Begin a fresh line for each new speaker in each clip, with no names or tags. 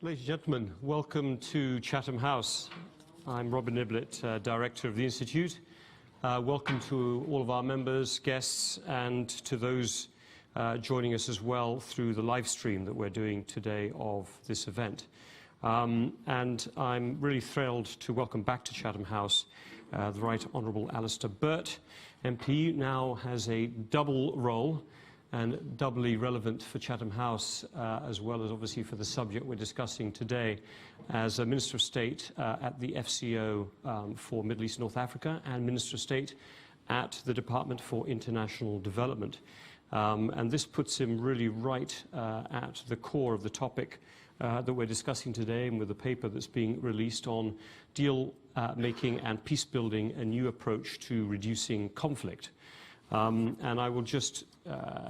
Ladies and gentlemen, welcome to Chatham House. I'm Robin Niblett, Director of the Institute. Welcome to all of our members, guests, and to those joining us as well through the live stream that we're doing today of this event. And I'm really thrilled to welcome back to Chatham House the Right Honourable Alistair Burt, MP, now has a double role and doubly relevant for Chatham House, as well as obviously for the subject we're discussing today, as a Minister of State at the FCO for Middle East and North Africa and Minister of State at the Department for International Development. And this puts him really right at the core of the topic that we're discussing today, and with the paper that's being released on deal making and peace building, a new approach to reducing conflict. And I will just,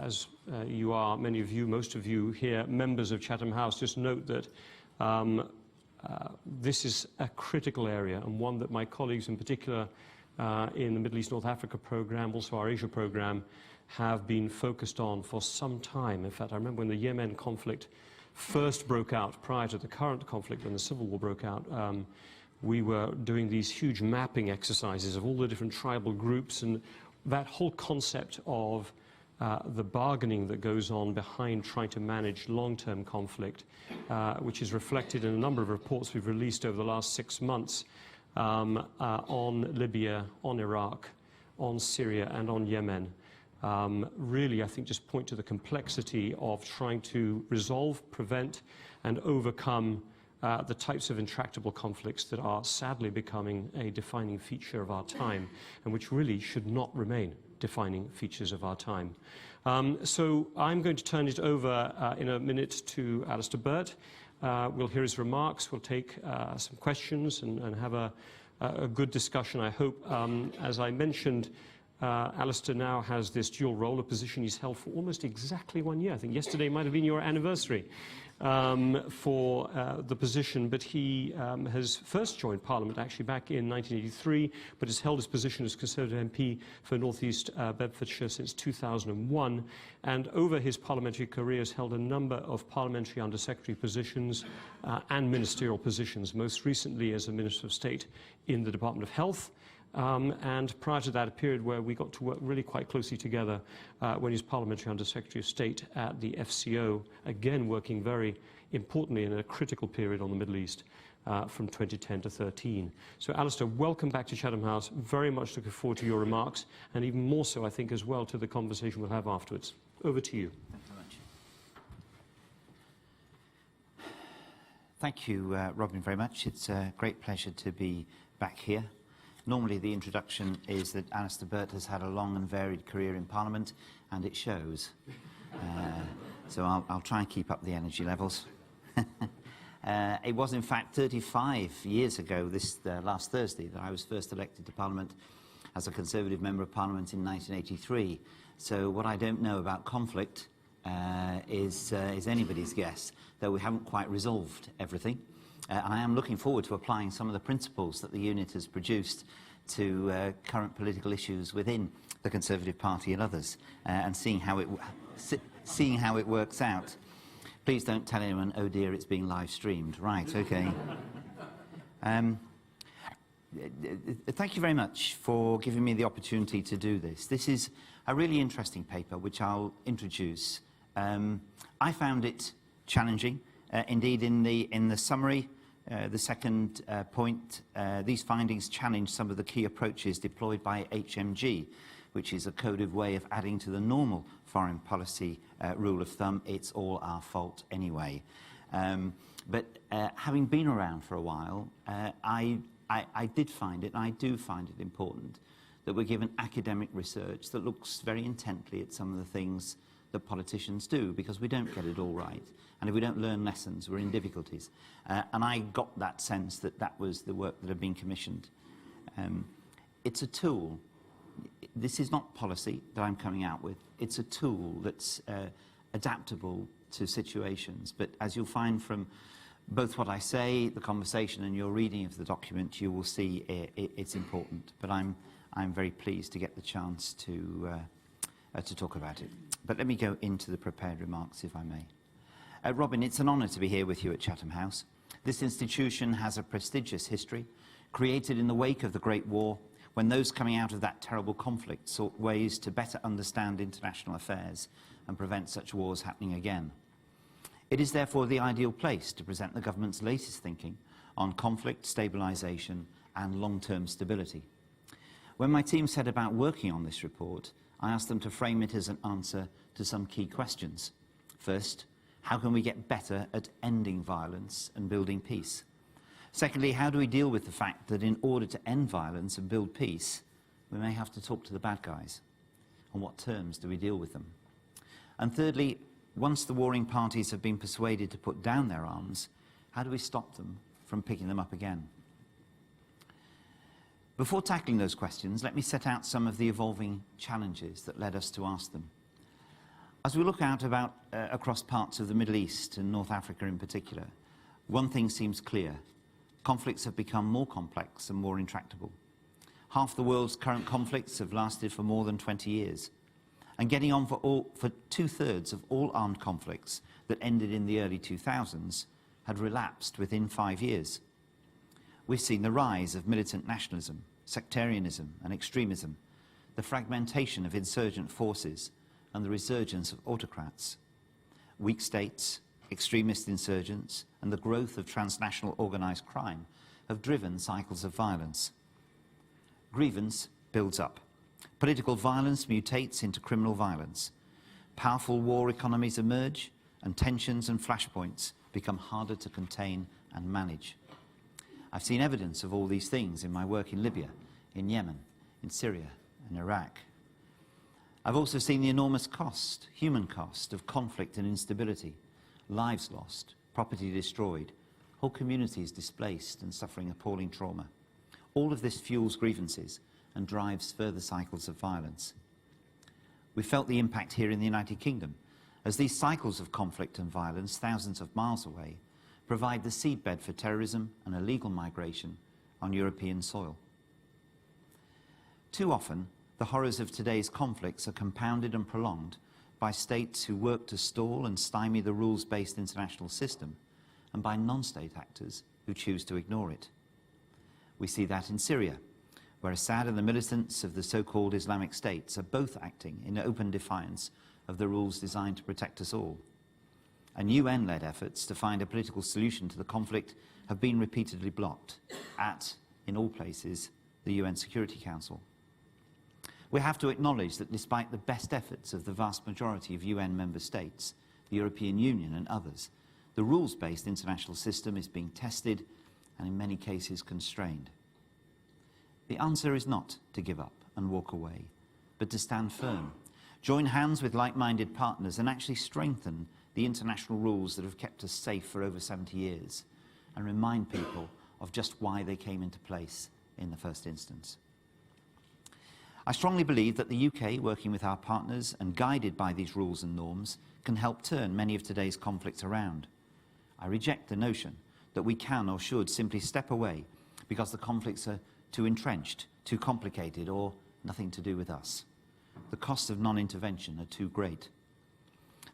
as you are, many of you, most of you here, members of Chatham House, just note that this is a critical area, and one that my colleagues in particular in the Middle East North Africa programme, also our Asia programme, have been focused on for some time. In fact, I remember when the Yemen conflict first broke out, prior to the current conflict, when the civil war broke out, we were doing these huge mapping exercises of all the different tribal groups, and that whole concept of the bargaining that goes on behind trying to manage long-term conflict, which is reflected in a number of reports we've released over the last 6 months on Libya, on Iraq, on Syria, and on Yemen. Really, I think, just point to the complexity of trying to resolve, prevent, and overcome the types of intractable conflicts that are sadly becoming a defining feature of our time, and which really should not remain defining features of our time. So I'm going to turn it over in a minute to Alistair Burt. We'll hear his remarks, we'll take some questions and have a good discussion, I hope. As I mentioned, Alistair now has this dual role, a position he's held for almost exactly 1 year. I think yesterday might have been your anniversary for the position, but he has first joined Parliament actually back in 1983, but has held his position as Conservative MP for North East Bedfordshire since 2001, and over his parliamentary career has held a number of parliamentary undersecretary positions and ministerial positions, most recently as a Minister of State in the Department of Health. And prior to that, a period where we got to work really quite closely together when he was Parliamentary Under-Secretary of State at the FCO, again working very importantly in a critical period on the Middle East from 2010 to 13. So, Alistair, welcome back to Chatham House. Very much looking forward to your remarks, and even more so, I think, as well, to the conversation we'll have afterwards. Over to you.
Thank you very much. Thank you, Robin, very much. It's a great pleasure to be back here. Normally the introduction is that Alistair Burt has had a long and varied career in Parliament, and it shows. So I'll try and keep up the energy levels. It was in fact 35 years ago, this last Thursday, that I was first elected to Parliament as a Conservative Member of Parliament in 1983. So what I don't know about conflict is anybody's guess, though we haven't quite resolved everything. And I am looking forward to applying some of the principles that the unit has produced to current political issues within the Conservative Party and others, and seeing how it works out. Please don't tell anyone, oh dear, it's being live streamed. Right, okay. Thank you very much for giving me the opportunity to do this. This is a really interesting paper, which I'll introduce. I found it challenging. Indeed, in the summary, the second point, these findings challenge some of the key approaches deployed by HMG, which is a coded way of adding to the normal foreign policy rule of thumb, it's all our fault anyway. But having been around for a while, I did find it, and I do find it important, that we're given academic research that looks very intently at some of the things that politicians do, because we don't get it all right. And if we don't learn lessons, we're in difficulties. And I got that sense that that was the work that had been commissioned. It's a tool. This is not policy that I'm coming out with. It's a tool that's adaptable to situations. But as you'll find from both what I say, the conversation, and your reading of the document, you will see it's important. But I'm very pleased to get the chance to talk about it. But let me go into the prepared remarks, if I may. Robin, it's an honour to be here with you at Chatham House. This institution has a prestigious history, created in the wake of the Great War, when those coming out of that terrible conflict sought ways to better understand international affairs and prevent such wars happening again. It is therefore the ideal place to present the government's latest thinking on conflict, stabilisation and long-term stability. When my team set about working on this report, I asked them to frame it as an answer to some key questions. First, how can we get better at ending violence and building peace? Secondly, how do we deal with the fact that in order to end violence and build peace, we may have to talk to the bad guys? On what terms do we deal with them? And thirdly, once the warring parties have been persuaded to put down their arms, how do we stop them from picking them up again? Before tackling those questions, let me set out some of the evolving challenges that led us to ask them. As we look out across parts of the Middle East and North Africa in particular, one thing seems clear. Conflicts have become more complex and more intractable. Half the world's current conflicts have lasted for more than 20 years. And getting on for two-thirds of all armed conflicts that ended in the early 2000s had relapsed within 5 years. We've seen the rise of militant nationalism, sectarianism and extremism, the fragmentation of insurgent forces and the resurgence of autocrats. Weak states, extremist insurgents and the growth of transnational organised crime have driven cycles of violence. Grievance builds up. Political violence mutates into criminal violence. Powerful war economies emerge and tensions and flashpoints become harder to contain and manage. I've seen evidence of all these things in my work in Libya, in Yemen, in Syria and Iraq. I've also seen the enormous cost, human cost, of conflict and instability, lives lost, property destroyed, whole communities displaced and suffering appalling trauma. All of this fuels grievances and drives further cycles of violence. We felt the impact here in the United Kingdom, as these cycles of conflict and violence, thousands of miles away, provide the seedbed for terrorism and illegal migration on European soil. Too often, the horrors of today's conflicts are compounded and prolonged by states who work to stall and stymie the rules-based international system, and by non-state actors who choose to ignore it. We see that in Syria, where Assad and the militants of the so-called Islamic states are both acting in open defiance of the rules designed to protect us all. And UN-led efforts to find a political solution to the conflict have been repeatedly blocked at, in all places, the UN Security Council. We have to acknowledge that despite the best efforts of the vast majority of UN member states, the European Union and others, the rules-based international system is being tested and in many cases constrained. The answer is not to give up and walk away, but to stand firm, join hands with like-minded partners and actually strengthen the international rules that have kept us safe for over 70 years and remind people of just why they came into place in the first instance. I strongly believe that the UK, working with our partners and guided by these rules and norms, can help turn many of today's conflicts around. I reject the notion that we can or should simply step away because the conflicts are too entrenched, too complicated, or nothing to do with us. The costs of non-intervention are too great.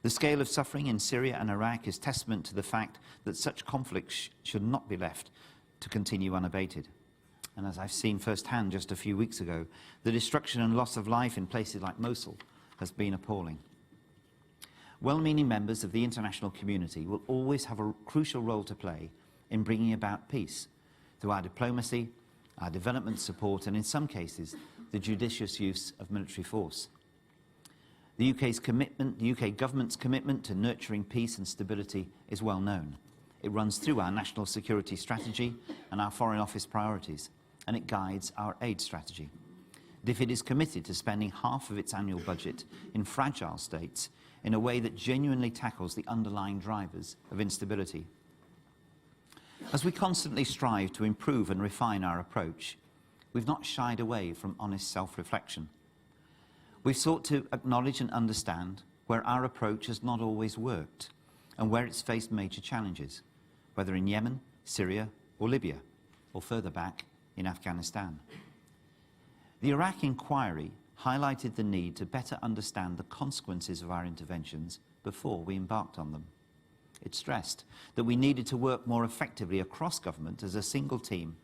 The scale of suffering in Syria and Iraq is testament to the fact that such conflicts should not be left to continue unabated. And as I've seen firsthand just a few weeks ago, the destruction and loss of life in places like Mosul has been appalling. Well-meaning members of the international community will always have a crucial role to play in bringing about peace through our diplomacy, our development support, and in some cases, the judicious use of military force. The UK government's commitment to nurturing peace and stability is well known. It runs through our national security strategy and our Foreign Office priorities, and it guides our aid strategy. DFID is committed to spending half of its annual budget in fragile states in a way that genuinely tackles the underlying drivers of instability. As we constantly strive to improve and refine our approach, we've not shied away from honest self-reflection. We've sought to acknowledge and understand where our approach has not always worked and where it's faced major challenges, whether in Yemen, Syria or Libya, or further back in Afghanistan. The Iraq inquiry highlighted the need to better understand the consequences of our interventions before we embarked on them. It stressed that we needed to work more effectively across government as a single team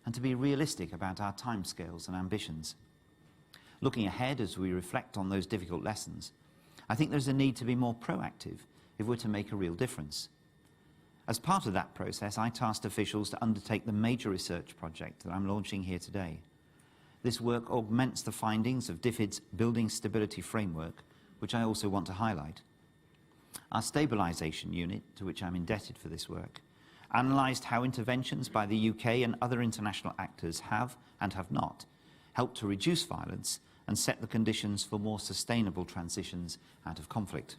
and to be realistic about our timescales and ambitions. Looking ahead as we reflect on those difficult lessons, I think there's a need to be more proactive if we're to make a real difference. As part of that process, I tasked officials to undertake the major research project that I'm launching here today. This work augments the findings of DFID's Building Stability Framework, which I also want to highlight. Our stabilisation unit, to which I'm indebted for this work, analysed how interventions by the UK and other international actors have, and have not, helped to reduce violence and set the conditions for more sustainable transitions out of conflict.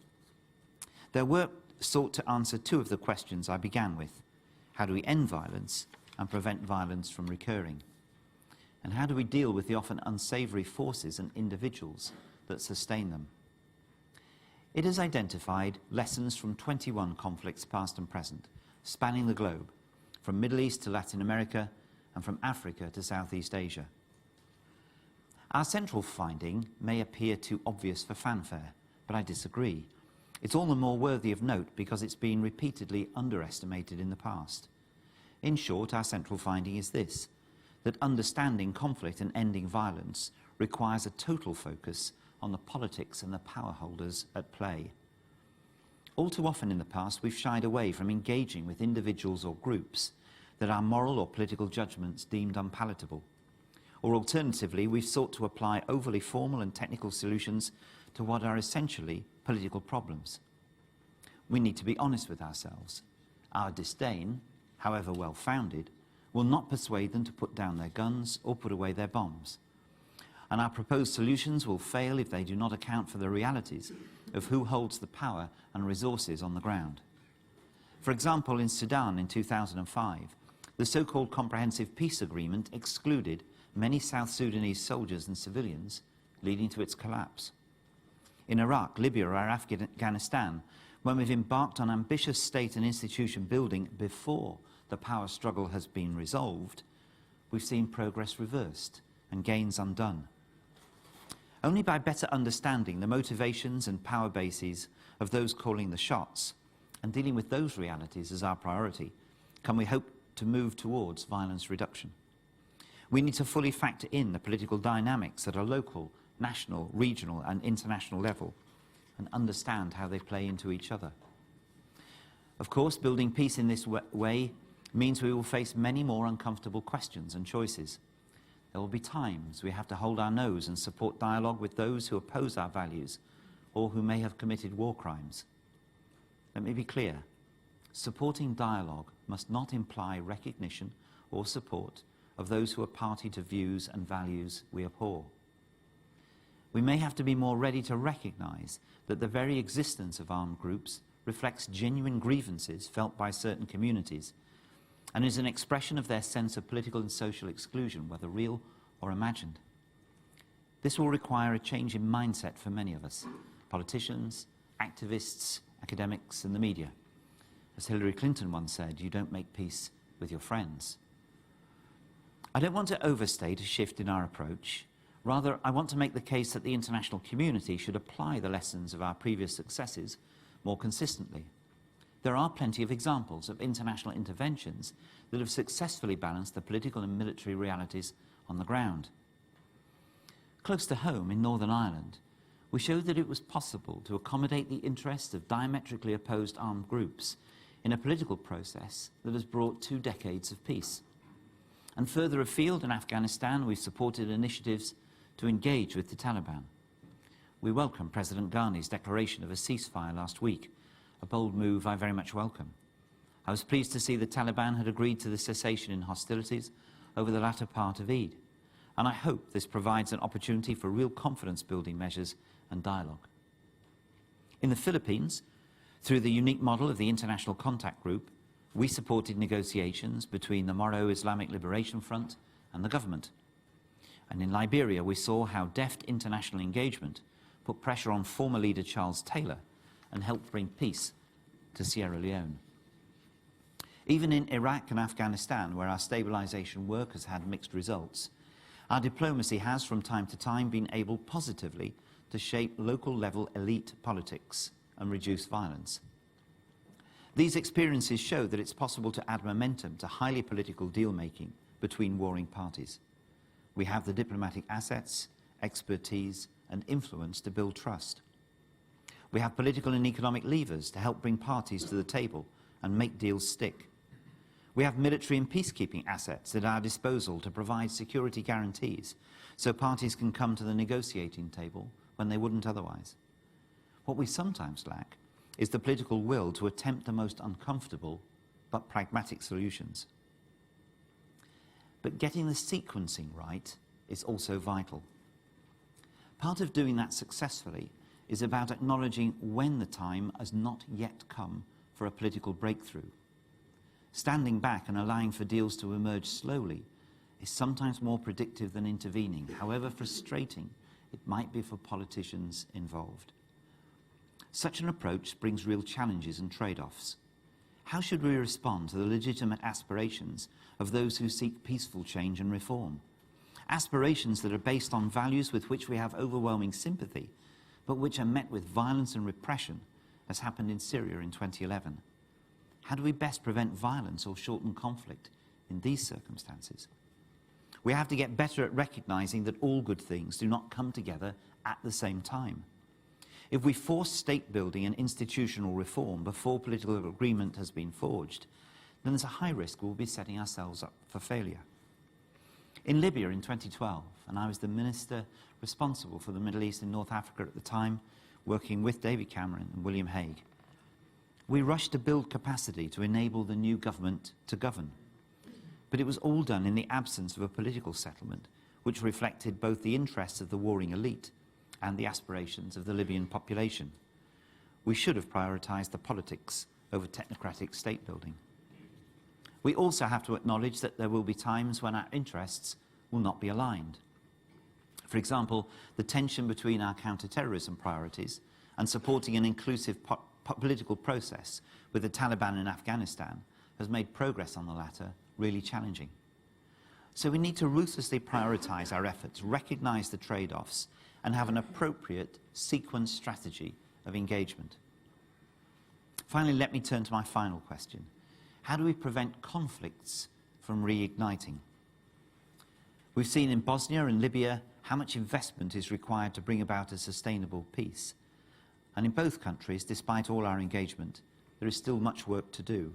Their work sought to answer two of the questions I began with. How do we end violence and prevent violence from recurring? And how do we deal with the often unsavoury forces and individuals that sustain them? It has identified lessons from 21 conflicts past and present, spanning the globe, from Middle East to Latin America and from Africa to Southeast Asia. Our central finding may appear too obvious for fanfare, but I disagree. It's all the more worthy of note because it's been repeatedly underestimated in the past. In short, our central finding is this, that understanding conflict and ending violence requires a total focus on the politics and the power holders at play. All too often in the past, we've shied away from engaging with individuals or groups that our moral or political judgments deemed unpalatable. Or alternatively, we've sought to apply overly formal and technical solutions to what are essentially political problems. We need to be honest with ourselves. Our disdain, however well-founded, will not persuade them to put down their guns or put away their bombs. And our proposed solutions will fail if they do not account for the realities of who holds the power and resources on the ground. For example, in Sudan in 2005, the so-called Comprehensive Peace Agreement excluded many South Sudanese soldiers and civilians, leading to its collapse. In Iraq, Libya or Afghanistan, when we've embarked on ambitious state and institution building before the power struggle has been resolved, we've seen progress reversed and gains undone. Only by better understanding the motivations and power bases of those calling the shots and dealing with those realities as our priority can we hope to move towards violence reduction. We need to fully factor in the political dynamics at a local, national, regional and international level and understand how they play into each other. Of course, building peace in this way means we will face many more uncomfortable questions and choices. There will be times we have to hold our nose and support dialogue with those who oppose our values or who may have committed war crimes. Let me be clear. Supporting dialogue must not imply recognition or support of those who are party to views and values we abhor. We may have to be more ready to recognise that the very existence of armed groups reflects genuine grievances felt by certain communities and is an expression of their sense of political and social exclusion, whether real or imagined. This will require a change in mindset for many of us, politicians, activists, academics and the media. As Hillary Clinton once said, you don't make peace with your friends. I don't want to overstate a shift in our approach. Rather, I want to make the case that the international community should apply the lessons of our previous successes more consistently. There are plenty of examples of international interventions that have successfully balanced the political and military realities on the ground. Close to home in Northern Ireland, we showed that it was possible to accommodate the interests of diametrically opposed armed groups in a political process that has brought 2 decades of peace. And further afield in Afghanistan, we've supported initiatives to engage with the Taliban. We welcome President Ghani's declaration of a ceasefire last week, a bold move I very much welcome. I was pleased to see the Taliban had agreed to the cessation in hostilities over the latter part of Eid, and I hope this provides an opportunity for real confidence-building measures and dialogue. In the Philippines, through the unique model of the International Contact Group, we supported negotiations between the Moro Islamic Liberation Front and the government. And in Liberia, we saw how deft international engagement put pressure on former leader Charles Taylor and helped bring peace to Sierra Leone. Even in Iraq and Afghanistan, where our stabilisation work has had mixed results, our diplomacy has from time to time been able positively to shape local-level elite politics and reduce violence. These experiences show that it's possible to add momentum to highly political deal-making between warring parties. We have the diplomatic assets, expertise, and influence to build trust. We have political and economic levers to help bring parties to the table and make deals stick. We have military and peacekeeping assets at our disposal to provide security guarantees so parties can come to the negotiating table when they wouldn't otherwise. What we sometimes lack is the political will to attempt the most uncomfortable but pragmatic solutions. But getting the sequencing right is also vital. Part of doing that successfully is about acknowledging when the time has not yet come for a political breakthrough. Standing back and allowing for deals to emerge slowly is sometimes more predictive than intervening, however frustrating it might be for politicians involved. Such an approach brings real challenges and trade-offs. How should we respond to the legitimate aspirations of those who seek peaceful change and reform? Aspirations that are based on values with which we have overwhelming sympathy, but which are met with violence and repression, as happened in Syria in 2011. How do we best prevent violence or shorten conflict in these circumstances? We have to get better at recognizing that all good things do not come together at the same time. If we force state building and institutional reform before political agreement has been forged, then there's a high risk we'll be setting ourselves up for failure. In Libya in 2012, and I was the minister responsible for the Middle East and North Africa at the time, working with David Cameron and William Hague, we rushed to build capacity to enable the new government to govern. But it was all done in the absence of a political settlement, which reflected both the interests of the warring elite and the aspirations of the Libyan population. We should have prioritised the politics over technocratic state building. We also have to acknowledge that there will be times when our interests will not be aligned. For example, the tension between our counter-terrorism priorities and supporting an inclusive political process with the Taliban in Afghanistan has made progress on the latter really challenging. So we need to ruthlessly prioritise our efforts, recognise the trade-offs, and have an appropriate sequence strategy of engagement. Finally, let me turn to my final question. How do we prevent conflicts from reigniting? We've seen in Bosnia and Libya how much investment is required to bring about a sustainable peace. And in both countries, despite all our engagement, there is still much work to do.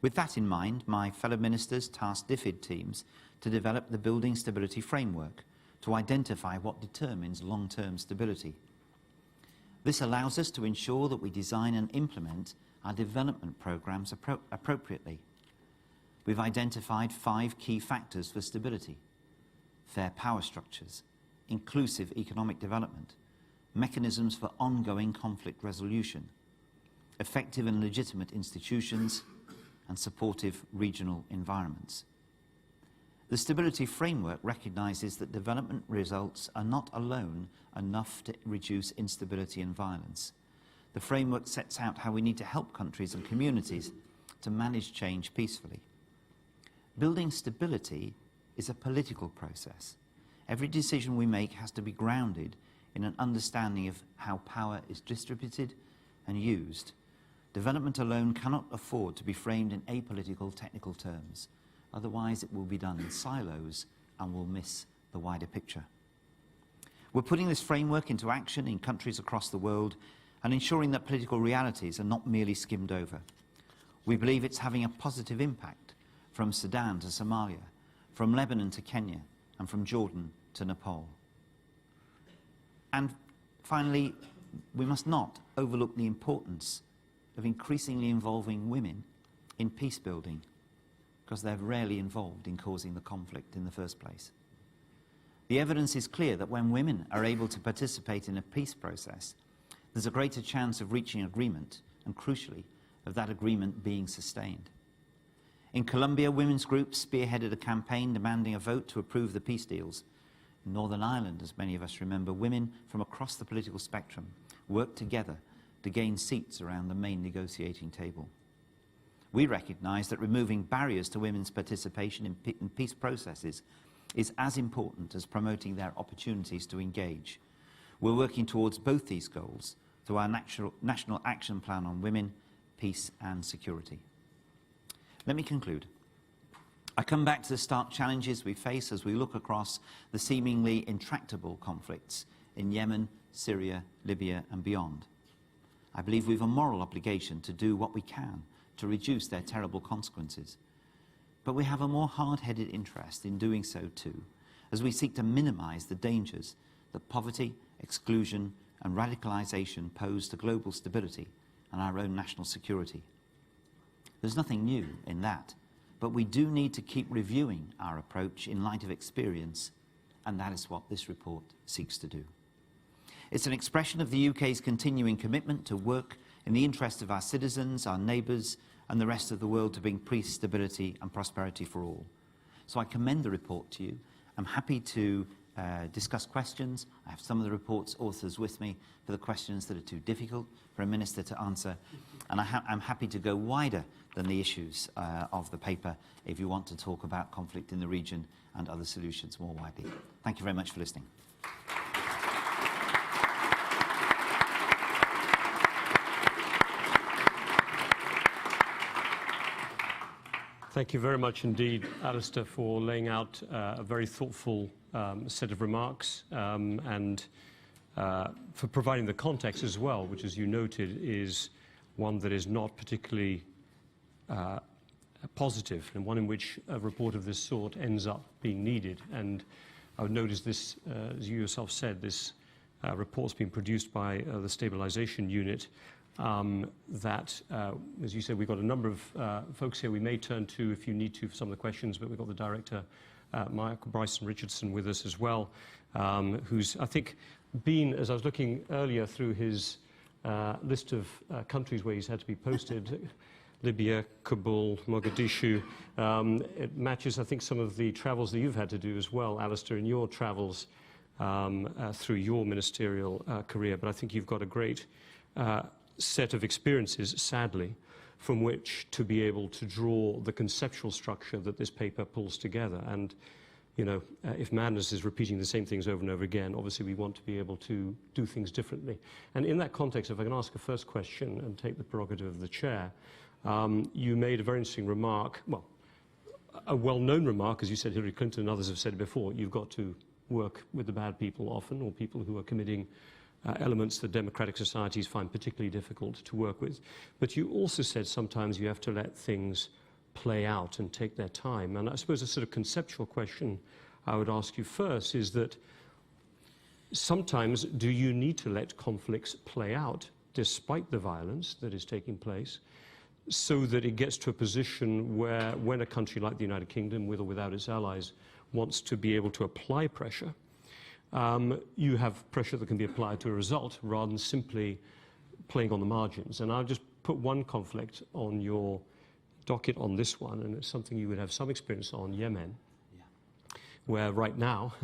With that in mind, my fellow ministers tasked DFID teams to develop the Building Stability Framework to identify what determines long-term stability. This allows us to ensure that we design and implement our development programmes appropriately. We've identified 5 key factors for stability: fair power structures, inclusive economic development, mechanisms for ongoing conflict resolution, effective and legitimate institutions, and supportive regional environments. The Stability Framework recognises that development results are not alone enough to reduce instability and violence. The framework sets out how we need to help countries and communities to manage change peacefully. Building stability is a political process. Every decision we make has to be grounded in an understanding of how power is distributed and used. Development alone cannot afford to be framed in apolitical technical terms. Otherwise, it will be done in silos and will miss the wider picture. We're putting this framework into action in countries across the world and ensuring that political realities are not merely skimmed over. We believe it's having a positive impact from Sudan to Somalia, from Lebanon to Kenya, and from Jordan to Nepal. And finally, we must not overlook the importance of increasingly involving women in peace building, because they're rarely involved in causing the conflict in the first place. The evidence is clear that when women are able to participate in a peace process, there's a greater chance of reaching agreement and, crucially, of that agreement being sustained. In Colombia, women's groups spearheaded a campaign demanding a vote to approve the peace deals. In Northern Ireland, as many of us remember, women from across the political spectrum worked together to gain seats around the main negotiating table. We recognise that removing barriers to women's participation in peace processes is as important as promoting their opportunities to engage. We're working towards both these goals through our National Action Plan on Women peace and security. Let me conclude. I come back to the stark challenges we face as we look across the seemingly intractable conflicts in Yemen, Syria, Libya and beyond. I believe we have a moral obligation to do what we can to reduce their terrible consequences. But we have a more hard-headed interest in doing so too, as we seek to minimise the dangers that poverty, exclusion and radicalisation pose to global stability and our own national security. There's nothing new in that, but we do need to keep reviewing our approach in light of experience, and that is what this report seeks to do. It's an expression of the UK's continuing commitment to work in the interest of our citizens, our neighbours and the rest of the world to bring peace, stability and prosperity for all. So I commend the report to you. I'm happy to discuss questions. I have some of the report's authors with me for the questions that are too difficult for a minister to answer. And I'm happy to go wider than the issues of the paper if you want to talk about conflict in the region and other solutions more widely. Thank you very much for listening.
Thank you very much indeed, Alistair, for laying out a very thoughtful set of remarks and for providing the context as well, which, as you noted, is one that is not particularly positive and one in which a report of this sort ends up being needed. And I would notice this, as you yourself said, this report's been produced by the Stabilisation Unit. That, as you said, we've got a number of folks here we may turn to if you need to for some of the questions, but we've got the director, Michael Bryson Richardson, with us as well, who's, I think, been, as I was looking earlier through his list of countries where he's had to be posted, Libya, Kabul, Mogadishu, it matches, I think, some of the travels that you've had to do as well, Alistair, in your travels through your ministerial career. But I think you've got a great set of experiences, sadly, from which to be able to draw the conceptual structure that this paper pulls together. And, you know, if madness is repeating the same things over and over again, obviously we want to be able to do things differently. And in that context, if I can ask a first question and take the prerogative of the chair, you made a very interesting remark, well, a well-known remark, as you said, Hillary Clinton and others have said it before, you've got to work with the bad people often, or people who are committing elements that democratic societies find particularly difficult to work with. But you also said sometimes you have to let things play out and take their time. And I suppose a sort of conceptual question I would ask you first is that sometimes do you need to let conflicts play out despite the violence that is taking place so that it gets to a position where when a country like the United Kingdom, with or without its allies, wants to be able to apply pressure, you have pressure that can be applied to a result rather than simply playing on the margins. And I'll just put one conflict on your docket on this one, and it's something you would have some experience on, Yemen, where right now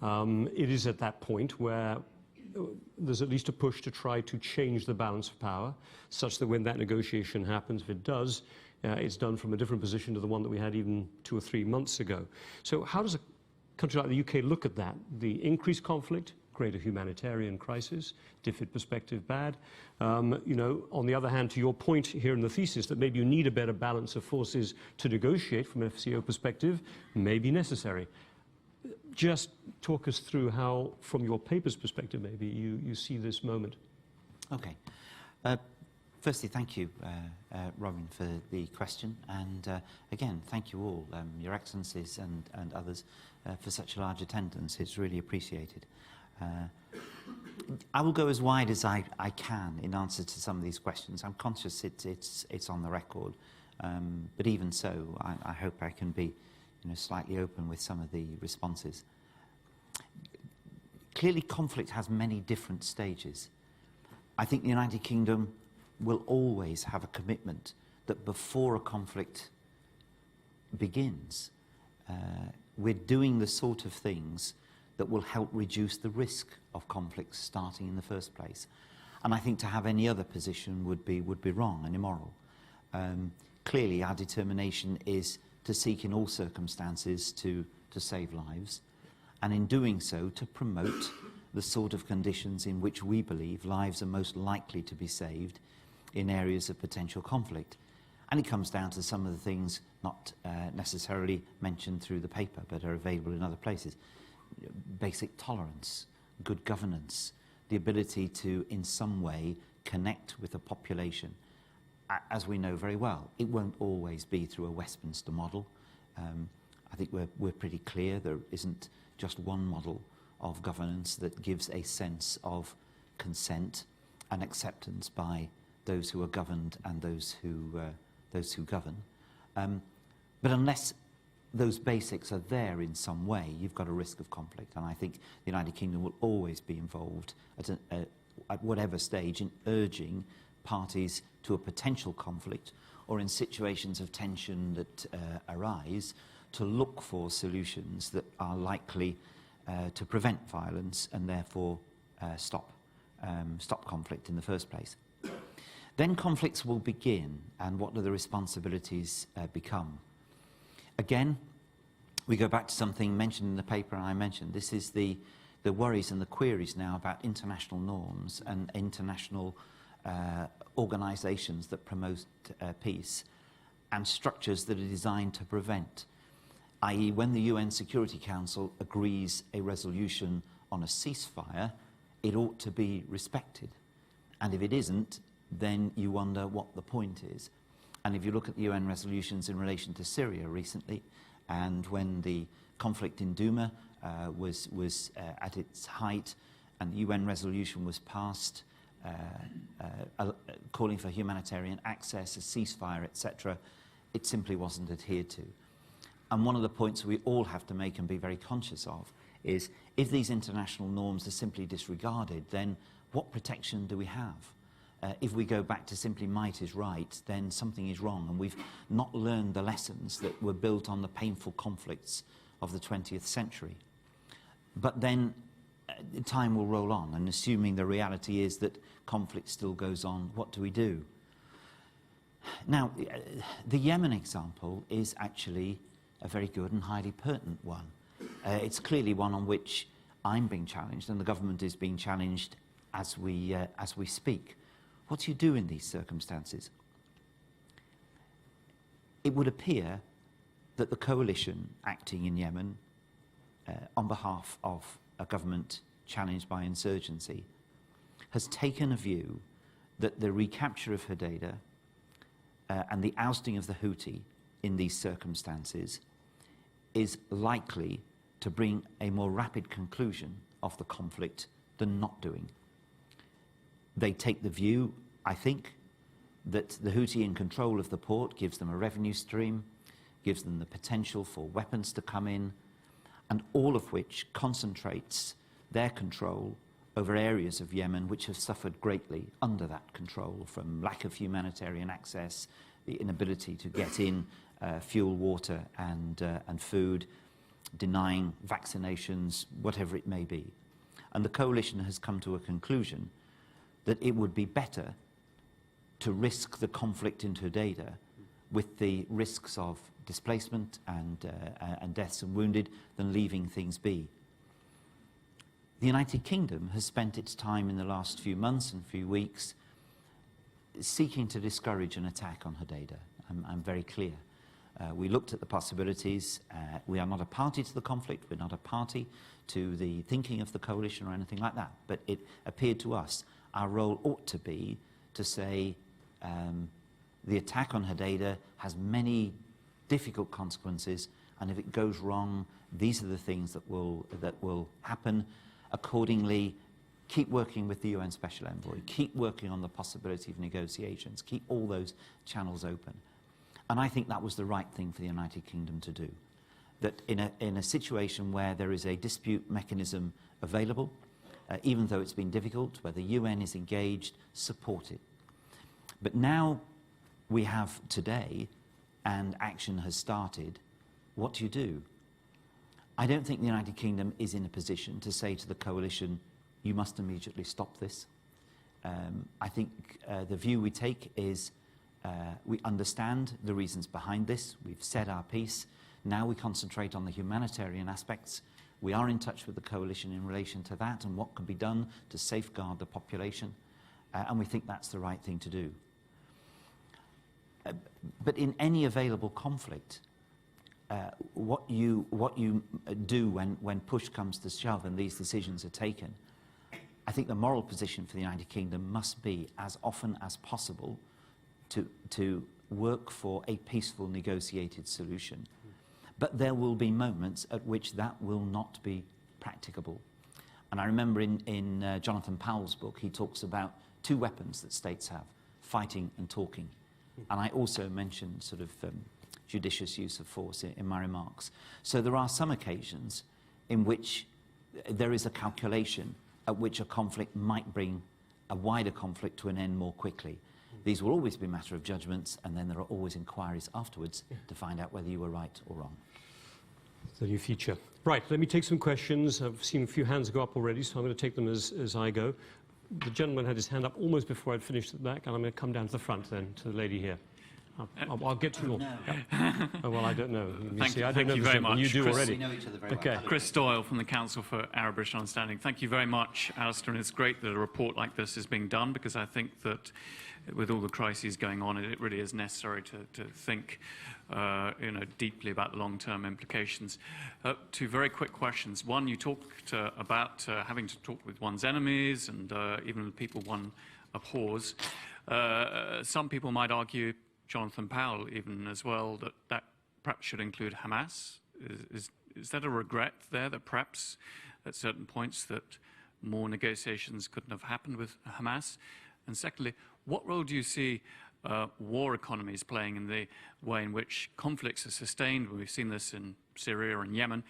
it is at that point where there's at least a push to try to change the balance of power, such that when that negotiation happens, if it does, it's done from a different position to the one that we had even 2 or 3 months ago. So how does a country like the UK look at that? The increased conflict, greater humanitarian crisis, DFID perspective bad. You know, on the other hand, to your point here in the thesis that maybe you need a better balance of forces to negotiate from an FCO perspective, may be necessary. Just talk us through how, from your paper's perspective, maybe you see this moment.
Okay. Firstly, thank you, Robin, for the question. And again, thank you all, Your Excellencies and others, for such a large attendance. It's really appreciated. I will go as wide as I can in answer to some of these questions. I'm conscious it's on the record. But even so, I hope I can be slightly open with some of the responses. Clearly, conflict has many different stages. I think the United Kingdom will always have a commitment that before a conflict begins, we're doing the sort of things that will help reduce the risk of conflicts starting in the first place. And I think to have any other position would be wrong and immoral. Clearly, our determination is to seek in all circumstances to save lives, and in doing so to promote the sort of conditions in which we believe lives are most likely to be saved in areas of potential conflict. And it comes down to some of the things not necessarily mentioned through the paper, but are available in other places. Basic tolerance, good governance, the ability to, in some way, connect with the population. As we know very well, it won't always be through a Westminster model. I think we're pretty clear there isn't just one model of governance that gives a sense of consent and acceptance by those who are governed and those who govern. But unless those basics are there in some way, you've got a risk of conflict. And I think the United Kingdom will always be involved at whatever stage in urging parties to a potential conflict or in situations of tension that arise to look for solutions that are likely to prevent violence and therefore stop conflict in the first place. Then conflicts will begin, and what do the responsibilities become? Again, we go back to something mentioned in the paper and I mentioned. This is the worries and the queries now about international norms and international organisations that promote peace and structures that are designed to prevent, i.e. when the UN Security Council agrees a resolution on a ceasefire, it ought to be respected. And if it isn't, then you wonder what the point is. And if you look at the UN resolutions in relation to Syria recently, and when the conflict in Douma was at its height, and the UN resolution was passed calling for humanitarian access, a ceasefire, etc., it simply wasn't adhered to. And one of the points we all have to make and be very conscious of is if these international norms are simply disregarded, then what protection do we have? If we go back to simply might is right, then something is wrong, and we've not learned the lessons that were built on the painful conflicts of the 20th century. But then time will roll on, and assuming the reality is that conflict still goes on, what do we do? Now, the Yemen example is actually a very good and highly pertinent one. It's clearly one on which I'm being challenged, and the government is being challenged as we speak. What do you do in these circumstances? It would appear that the coalition acting in Yemen on behalf of a government challenged by insurgency has taken a view that the recapture of Hodeidah and the ousting of the Houthi in these circumstances is likely to bring a more rapid conclusion of the conflict than not doing. They take the view, I think, that the Houthi in control of the port gives them a revenue stream, gives them the potential for weapons to come in, and all of which concentrates their control over areas of Yemen which have suffered greatly under that control, from lack of humanitarian access, the inability to get in fuel, water and food, denying vaccinations, whatever it may be. And the coalition has come to a conclusion that it would be better to risk the conflict in Hodeidah with the risks of displacement and deaths and wounded than leaving things be. The United Kingdom has spent its time in the last few months and few weeks seeking to discourage an attack on Hodeidah. I'm very clear. We looked at the possibilities. We are not a party to the conflict. We're not a party to the thinking of the coalition or anything like that. But it appeared to us our role ought to be to say the attack on Hodeidah has many difficult consequences, and if it goes wrong, these are the things that will happen. Accordingly, keep working with the UN Special Envoy, keep working on the possibility of negotiations, keep all those channels open. And I think that was the right thing for the United Kingdom to do. That in a situation where there is a dispute mechanism available, even though it's been difficult, where the UN is engaged, support it. But now we have today, and action has started, what do you do? I don't think the United Kingdom is in a position to say to the coalition, you must immediately stop this. I think the view we take is we understand the reasons behind this. We've said our piece. Now we concentrate on the humanitarian aspects. We are in touch with the coalition in relation to that and what can be done to safeguard the population. And we think that's the right thing to do. But in any available conflict, what you do when push comes to shove and these decisions are taken, I think the moral position for the United Kingdom must be, as often as possible, to work for a peaceful, negotiated solution. But there will be moments at which that will not be practicable. And I remember in Jonathan Powell's book, he talks about two weapons that states have, fighting and talking. And I also mentioned sort of judicious use of force in my remarks. So there are some occasions in which there is a calculation at which a conflict might bring a wider conflict to an end more quickly. These will always be a matter of judgments, and then there are always inquiries afterwards to find out whether you were right or wrong.
The new feature. Right, let me take some questions. I've seen a few hands go up already, so I'm going to take them as I go. The gentleman had his hand up almost before I'd finished at the back, and I'm going to come down to the front then, to the lady here. I'll get to you all.
No.
Yeah. Oh, well, I don't know.
Thank you
I don't know
very much.
You do
Chris,
already.
We know each other very
Okay.
well.
Chris Doyle from the Council for Arab-British Understanding. Thank you very much, Alistair, and it's great that a report like this is being done, because I think that with all the crises going on, it really is necessary to think deeply about the long-term implications. Two very quick questions. One, you talked about having to talk with one's enemies and even the people one abhors. Some people might argue, Jonathan Powell even as well, that perhaps should include Hamas. Is that a regret there, that perhaps at certain points that more negotiations couldn't have happened with Hamas? And secondly, what role do you see war economies playing in the way in which conflicts are sustained? We've seen this in Syria and Yemen,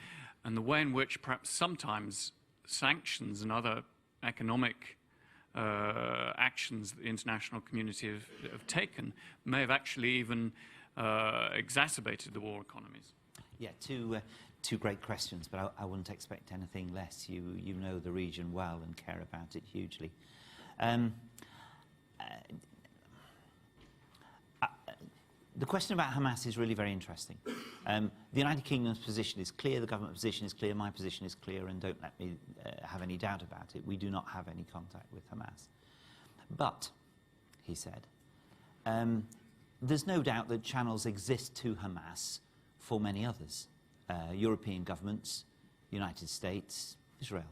and the way in which perhaps sometimes sanctions and other economic actions that the international community have taken may have actually even exacerbated the war economies.
Yeah, two great questions, but I wouldn't expect anything less. You know the region well and care about it hugely. The question about Hamas is really very interesting. The United Kingdom's position is clear, the government position is clear, my position is clear, and don't let me have any doubt about it. We do not have any contact with Hamas. But, he said, there's no doubt that channels exist to Hamas for many others. European governments, United States, Israel.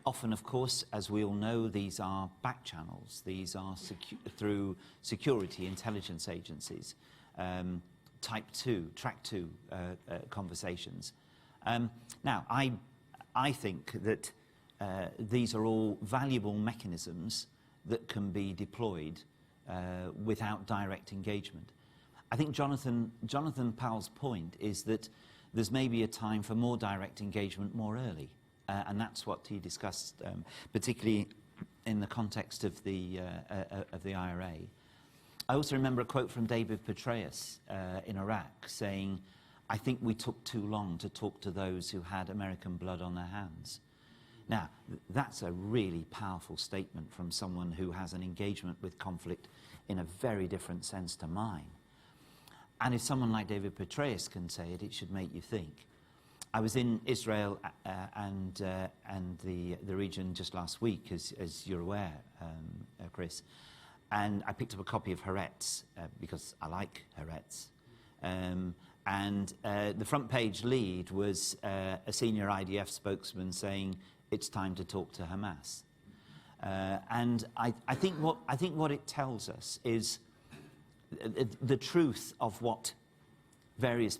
Often, of course, as we all know, these are back channels. These are through security intelligence agencies, track two conversations. Now, I think that these are all valuable mechanisms that can be deployed without direct engagement. I think Jonathan Powell's point is that there's maybe a time for more direct engagement more early. And that's what he discussed, particularly in the context of the IRA. I also remember a quote from David Petraeus in Iraq saying, "I think we took too long to talk to those who had American blood on their hands." Now, that's a really powerful statement from someone who has an engagement with conflict in a very different sense to mine. And if someone like David Petraeus can say it, it should make you think. I was in Israel and the region just last week, as you're aware, Chris, and I picked up a copy of Haaretz because I like Haaretz. And the front page lead was a senior IDF spokesman saying it's time to talk to Hamas. And I think what it tells us is the truth of what various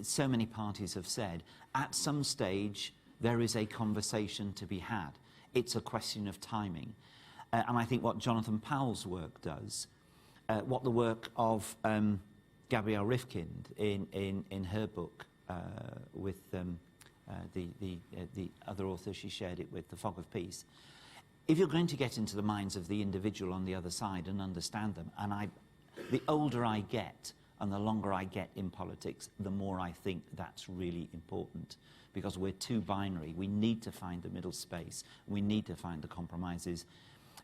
so many parties have said. At some stage, there is a conversation to be had. It's a question of timing. And I think what Jonathan Powell's work does, what the work of Gabrielle Rifkind in her book with the other author she shared it with, The Fog of Peace, if you're going to get into the minds of the individual on the other side and understand them, and the older I get, and the longer I get in politics, the more I think that's really important, because we're too binary. We need to find the middle space. We need to find the compromises.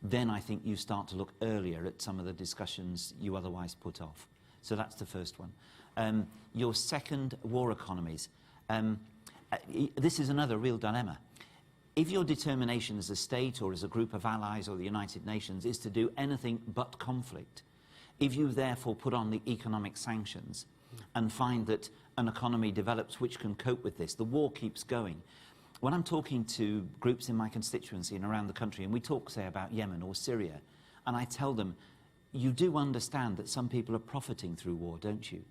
Then I think you start to look earlier at some of the discussions you otherwise put off. So that's the first one. Your second, war economies. This is another real dilemma. If your determination as a state or as a group of allies or the United Nations is to do anything but conflict, If you therefore put on the economic sanctions and find that an economy develops which can cope with this, the war keeps going. When I'm talking to groups in my constituency and around the country, and we talk, say, about Yemen or Syria, and I tell them, you do understand that some people are profiting through war, don't you?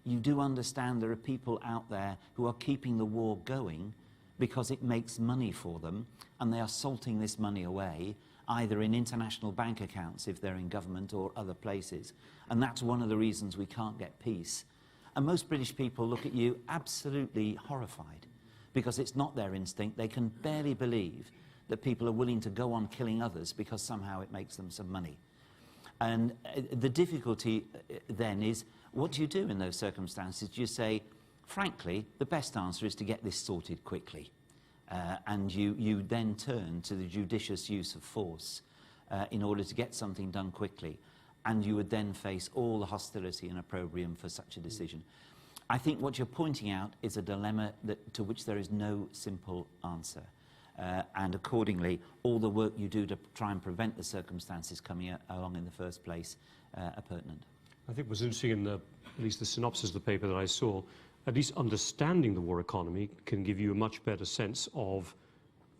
You do understand there are people out there who are keeping the war going because it makes money for them, and they are salting this money away, either in international bank accounts if they're in government or other places. And that's one of the reasons we can't get peace. And most British people look at you absolutely horrified, because it's not their instinct. They can barely believe that people are willing to go on killing others because somehow it makes them some money. And the difficulty then is, what do you do in those circumstances? Do you say, frankly, the best answer is to get this sorted quickly? And you then turn to the judicious use of force in order to get something done quickly. And you would then face all the hostility and opprobrium for such a decision. I think what you're pointing out is a dilemma to which there is no simple answer. And accordingly, all the work you do to try and prevent the circumstances coming along in the first place are pertinent.
I think what's interesting in at least the synopsis of the paper that I saw, at least understanding the war economy can give you a much better sense of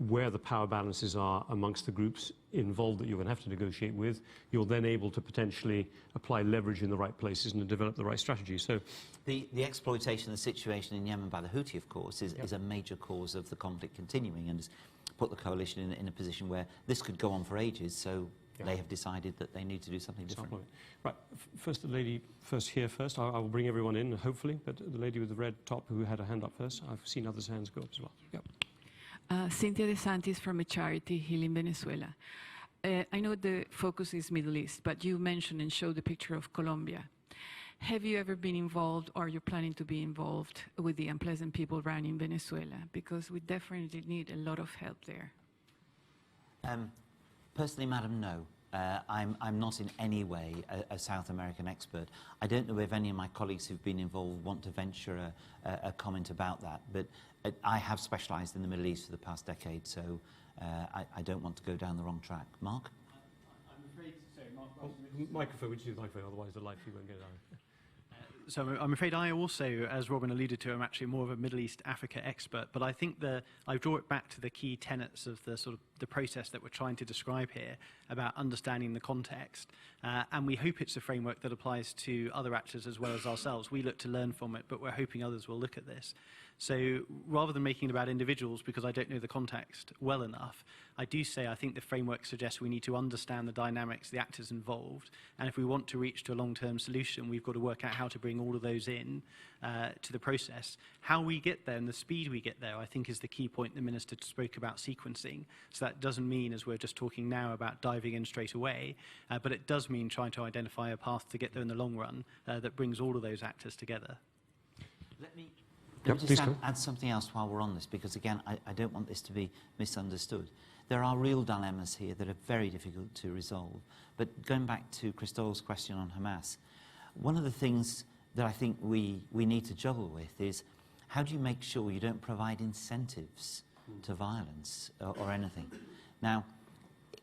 where the power balances are amongst the groups involved that you're going to have to negotiate with. You're then able to potentially apply leverage in the right places and develop the right strategy. So,
the exploitation of the situation in Yemen by the Houthi, of course, is a major cause of the conflict continuing, and has put the coalition in a position where this could go on for ages, so they have decided that they need to do something different.
Right, first the lady here first. I will bring everyone in, hopefully, but the lady with the red top who had her hand up first. I've seen others' hands go up as well. Yep.
Cynthia DeSantis from a charity, Healing Venezuela. I know the focus is Middle East, but you mentioned and showed the picture of Colombia. Have you ever been involved, or you're planning to be involved, with the unpleasant people running Venezuela? Because we definitely need a lot of help there.
Personally, madam, no. I'm not in any way a South American expert. I don't know if any of my colleagues who've been involved want to venture a comment about that, but I have specialised in the Middle East for the past decade, so I don't want to go down the wrong track. Mark?
I'm afraid to say, Mark.
Microphone, would you do the microphone? Otherwise the light feed won't get it out.
So I'm afraid I also, as Robin alluded to, am actually more of a Middle East Africa expert, but I think I draw it back to the key tenets of the sort of the process that we're trying to describe here about understanding the context, and we hope it's a framework that applies to other actors as well as ourselves. We look to learn from it, but we're hoping others will look at this. So rather than making it about individuals, because I don't know the context well enough, I do say I think the framework suggests we need to understand the dynamics, the actors involved, and if we want to reach to a long-term solution, we've got to work out how to bring all of those in to the process. How we get there and the speed we get there, I think, is the key point the Minister spoke about sequencing. So that doesn't mean, as we're just talking now, about diving in straight away, but it does mean trying to identify a path to get there in the long run that brings all of those actors together.
Let me just add something else while we're on this, because again, I don't want this to be misunderstood. There are real dilemmas here that are very difficult to resolve. But going back to Christophe's question on Hamas, one of the things that I think we need to juggle with is, how do you make sure you don't provide incentives to violence or anything? Now,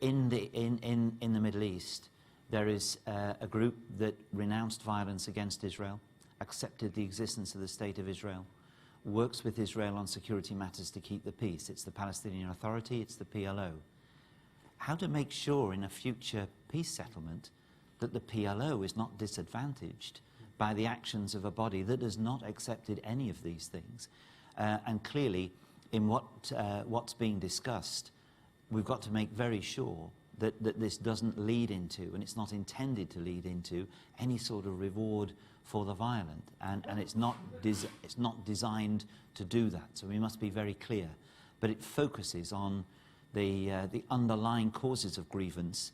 in the Middle East, there is a group that renounced violence against Israel, accepted the existence of the State of Israel, works with Israel on security matters to keep the peace. It's the Palestinian Authority, it's the PLO. How to make sure in a future peace settlement that the PLO is not disadvantaged by the actions of a body that has not accepted any of these things. And clearly, in what's being discussed, we've got to make very sure that this doesn't lead into, and it's not intended to lead into, any sort of reward for the violent, and it's not designed to do that. So we must be very clear. But it focuses on the underlying causes of grievance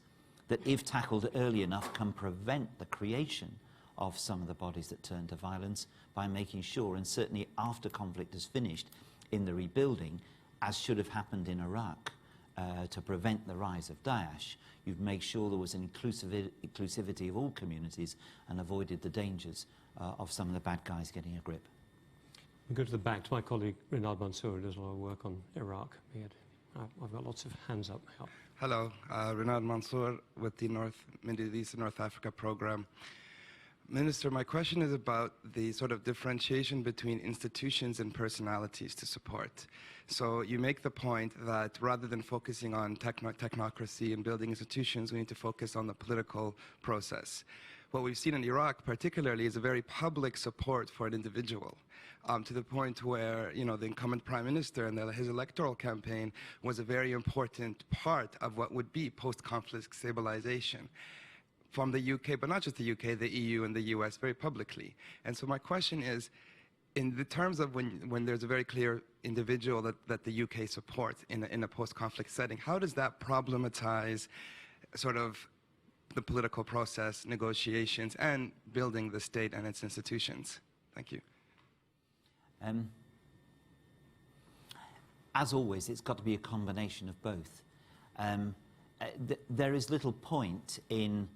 that, if tackled early enough, can prevent the creation of some of the bodies that turn to violence, by making sure, and certainly after conflict is finished, in the rebuilding, as should have happened in Iraq, to prevent the rise of Daesh, you've made sure there was an inclusivity of all communities and avoided the dangers of some of the bad guys getting a grip.
We'll go to the back to my colleague Rinald Mansour, who does a lot of work on Iraq. I've got lots of hands up.
Hello, Renard Mansour with the Middle East and North Africa program. Minister, my question is about the sort of differentiation between institutions and personalities to support. So you make the point that rather than focusing on technocracy and building institutions, we need to focus on the political process. What we've seen in Iraq particularly is a very public support for an individual, to the point where, you know, the incumbent prime minister and his electoral campaign was a very important part of what would be post-conflict stabilization from the UK, but not just the UK, the EU and the US very publicly. And so my question is, in the terms of when there's a very clear individual that the UK supports in a post-conflict setting, how does that problematize sort of the political process, negotiations, and building the state and its institutions? Thank you.
As always, it's got to be a combination of both. There is little point in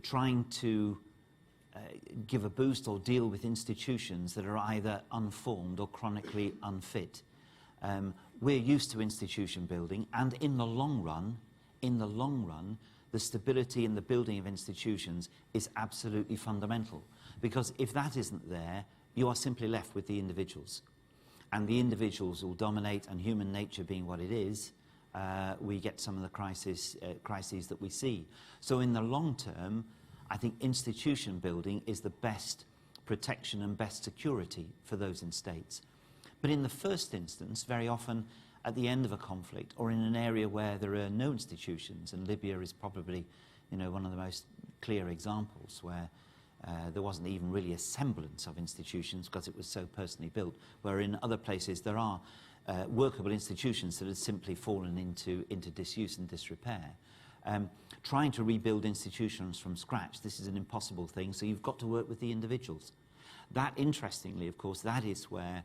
trying to give a boost or deal with institutions that are either unformed or chronically unfit. We're used to institution building, and in the long run, the stability in the building of institutions is absolutely fundamental. Because if that isn't there, you are simply left with the individuals. And the individuals will dominate, and human nature being what it is, we get some of the crises that we see. So in the long term, I think institution building is the best protection and best security for those in states. But in the first instance, very often at the end of a conflict or in an area where there are no institutions, and Libya is probably, you know, one of the most clear examples where there wasn't even really a semblance of institutions because it was so personally built, where in other places there are workable institutions that have simply fallen into disuse and disrepair. Trying to rebuild institutions from scratch, this is an impossible thing, so you've got to work with the individuals. That, interestingly, of course, that is where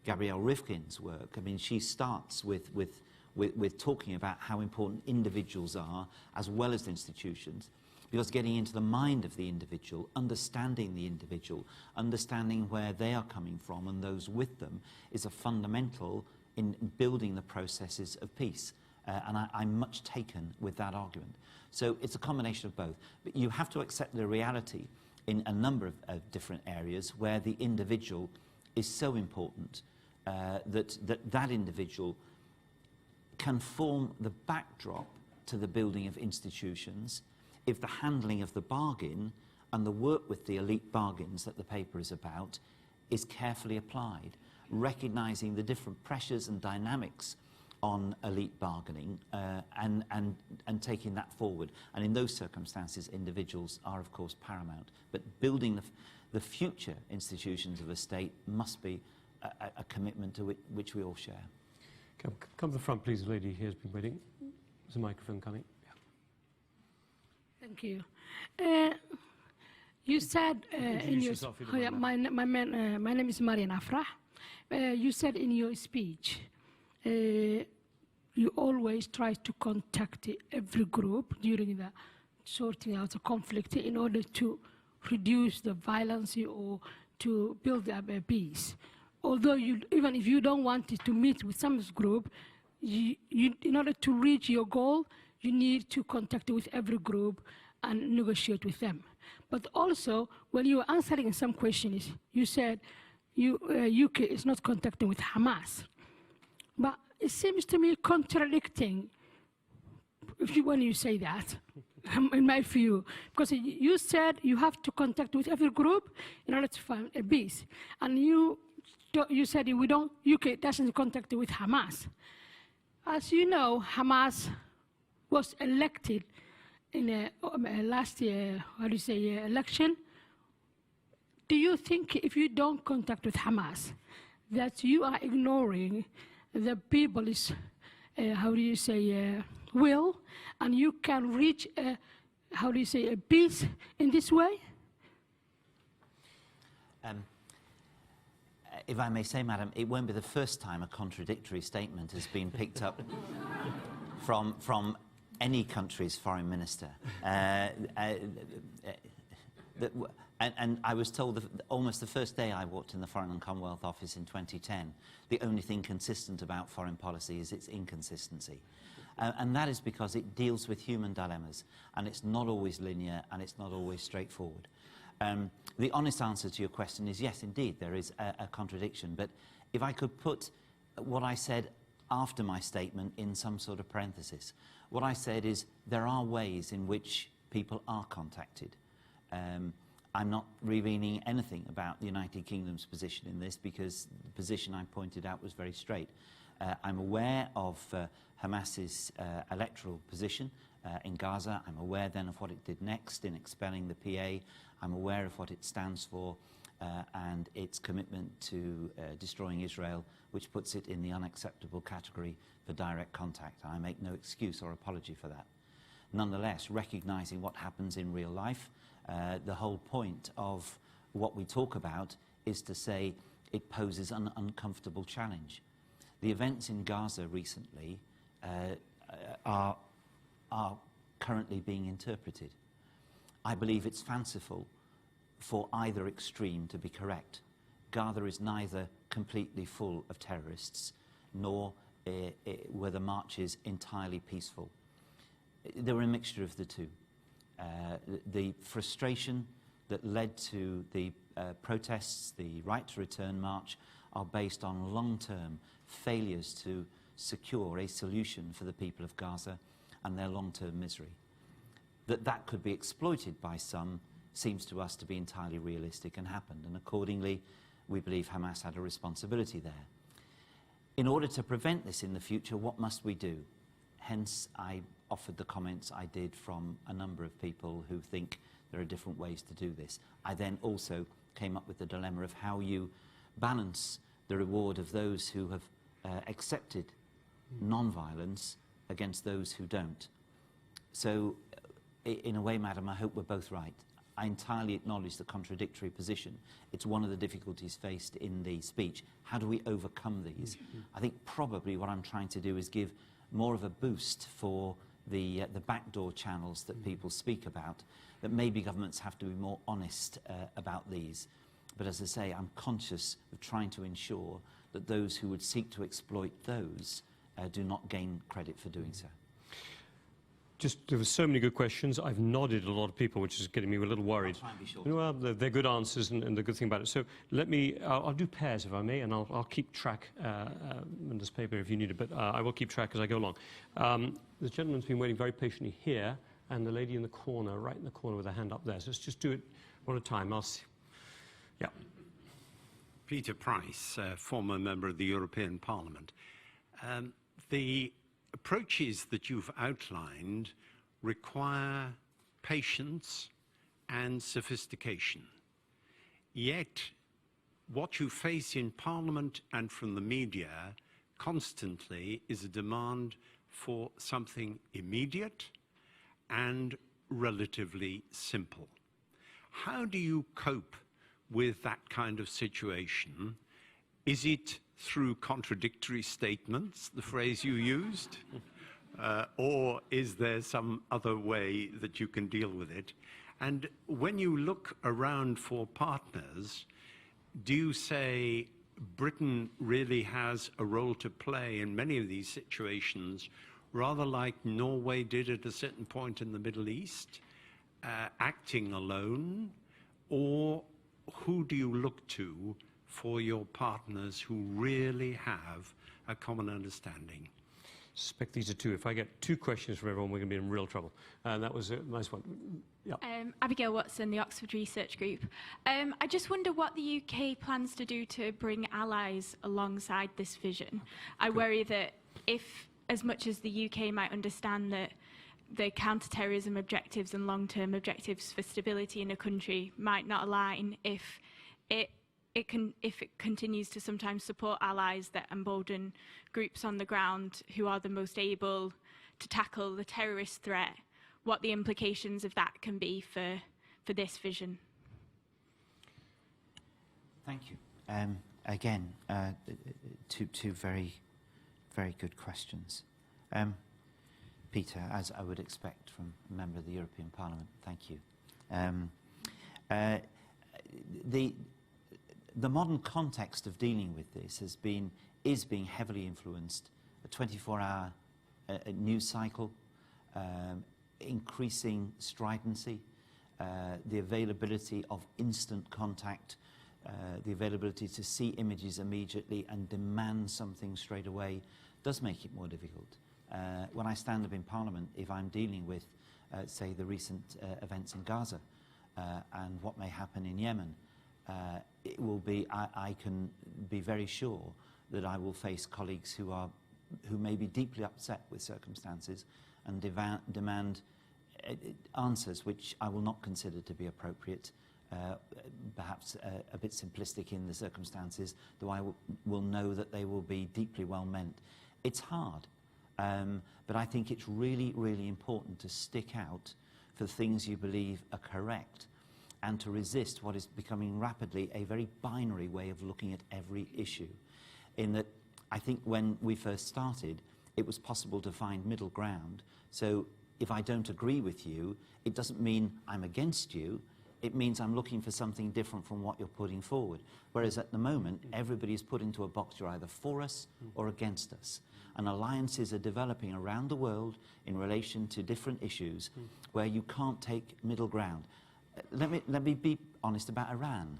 Gabrielle Rifkin's work, I mean, she starts with talking about how important individuals are as well as institutions, because getting into the mind of the individual, understanding the individual, understanding where they are coming from and those with them is a fundamental in building the processes of peace. And I'm much taken with that argument. So it's a combination of both. But you have to accept the reality in a number of different areas where the individual is so important that individual can form the backdrop to the building of institutions if the handling of the bargain and the work with the elite bargains that the paper is about is carefully applied, recognising the different pressures and dynamics on elite bargaining and taking that forward. And in those circumstances, individuals are, of course, paramount. But building the future institutions of a state must be a commitment to which we all share.
Come to the front, please. The lady here has been waiting. There's a microphone coming. Yeah.
Thank you. You said in your... Oh, yeah, my name is Marian Afrah. You said in your speech you always try to contact every group during the sorting out the conflict in order to reduce the violence or to build up a peace. Although even if you don't want to meet with some group, in order to reach your goal, you need to contact with every group and negotiate with them. But also, when you were answering some questions, you said UK is not contacting with Hamas. But it seems to me contradicting when you say that, in my view. Because you said you have to contact with every group in order to find a peace. And you said UK doesn't contact with Hamas. As you know, Hamas was elected in last year, election. Do you think if you don't contact with Hamas, that you are ignoring the people's, will, and you can reach, a peace in this way?
If I may say, madam, it won't be the first time a contradictory statement has been picked up from any country's foreign minister. And I was told that almost the first day I walked in the Foreign and Commonwealth Office in 2010, the only thing consistent about foreign policy is its inconsistency. And that is because it deals with human dilemmas, and it's not always linear, and it's not always straightforward. The honest answer to your question is yes, indeed, there is a contradiction. But if I could put what I said after my statement in some sort of parenthesis, what I said is there are ways in which people are contacted. I'm not revealing anything about the United Kingdom's position in this because the position I pointed out was very straight. I'm aware of Hamas's electoral position in Gaza. I'm aware then of what it did next in expelling the PA. I'm aware of what it stands for and its commitment to destroying Israel, which puts it in the unacceptable category for direct contact. I make no excuse or apology for that. Nonetheless, recognizing what happens in real life, the whole point of what we talk about is to say it poses an uncomfortable challenge. The events in Gaza recently are currently being interpreted. I believe it's fanciful for either extreme to be correct. Gaza is neither completely full of terrorists, nor were the marches entirely peaceful. There were a mixture of the two. The frustration that led to the protests, the Right to Return march, are based on long-term failures to secure a solution for the people of Gaza and their long-term misery. That could be exploited by some seems to us to be entirely realistic and happened, and accordingly we believe Hamas had a responsibility there. In order to prevent this in the future, what must we do? Hence I offered the comments I did from a number of people who think there are different ways to do this. I then also came up with the dilemma of how you balance the reward of those who have accepted non-violence against those who don't. So, in a way, madam, I hope we're both right. I entirely acknowledge the contradictory position. It's one of the difficulties faced in the speech. How do we overcome these? I think probably what I'm trying to do is give more of a boost for the backdoor channels that people speak about, that maybe governments have to be more honest about these. But as I say, I'm conscious of trying to ensure that those who would seek to exploit those do not gain credit for doing so.
There were so many good questions. I've nodded a lot of people, which is getting me a little worried.
I'll try and be short.
Well, they're good answers, and the good thing about it. So I'll do pairs if I may, and I'll keep track in this paper if you need it, but I will keep track as I go along. The gentleman's been waiting very patiently here, and the lady in the corner, right in the corner with her hand up there. So let's just do it one at a time. I'll see. Yeah.
Peter Price, former member of the European Parliament. The approaches that you've outlined require patience and sophistication. Yet, what you face in Parliament and from the media constantly is a demand for something immediate and relatively simple. How do you cope with that kind of situation? Is it through contradictory statements, the phrase you used? Or is there some other way that you can deal with it? And when you look around for partners, do you say Britain really has a role to play in many of these situations, rather like Norway did at a certain point in the Middle East, acting alone? Or who do you look to for your partners who really have a common understanding?
I suspect these are two. If I get two questions from everyone, we're going to be in real trouble. And that was a nice one. Yeah.
Abigail Watson, the Oxford Research Group. I just wonder what the UK plans to do to bring allies alongside this vision. I worry that if, as much as the UK might understand that the counter-terrorism objectives and long-term objectives for stability in a country might not align, if it continues to sometimes support allies that embolden groups on the ground who are the most able to tackle the terrorist threat, what the implications of that can be for this vision.
Thank you. Again, two very, very good questions. Peter, as I would expect from a member of the European Parliament, thank you. the modern context of dealing with this is being heavily influenced. A 24-hour news cycle, increasing stridency, the availability of instant contact, the availability to see images immediately and demand something straight away does make it more difficult. When I stand up in Parliament, if I'm dealing with, say, the recent events in Gaza and what may happen in Yemen, it will be, I can be very sure that I will face colleagues who may be deeply upset with circumstances and demand answers which I will not consider to be appropriate, perhaps a bit simplistic in the circumstances, though I will know that they will be deeply well meant. It's hard, but I think it's really, really important to stick out for things you believe are correct and to resist what is becoming rapidly a very binary way of looking at every issue. In that, I think when we first started, it was possible to find middle ground. So if I don't agree with you, it doesn't mean I'm against you. It means I'm looking for something different from what you're putting forward. Whereas at the moment, everybody is put into a box. You're either for us or against us. And alliances are developing around the world in relation to different issues where you can't take middle ground. Let me be honest about Iran.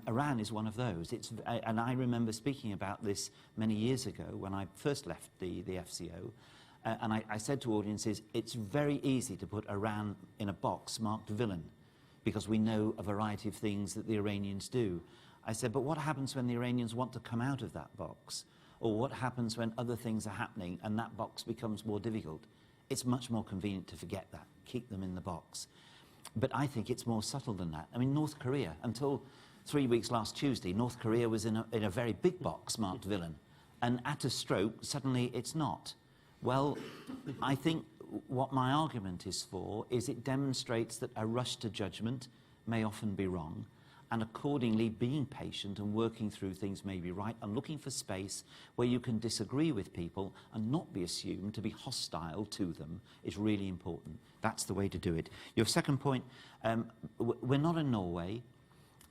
Iran is one of those. And I remember speaking about this many years ago when I first left the FCO. And I said to audiences, it's very easy to put Iran in a box marked villain, because we know a variety of things that the Iranians do. I said, but what happens when the Iranians want to come out of that box? Or what happens when other things are happening and that box becomes more difficult? It's much more convenient to forget that, keep them in the box. But I think it's more subtle than that. I mean, North Korea, until 3 weeks last Tuesday, North Korea was in a very big box marked villain. And at a stroke, suddenly it's not. Well, I think what my argument is for is it demonstrates that a rush to judgment may often be wrong, and accordingly being patient and working through things may be right, and looking for space where you can disagree with people and not be assumed to be hostile to them is really important. That's the way to do it. Your second point, we're not in Norway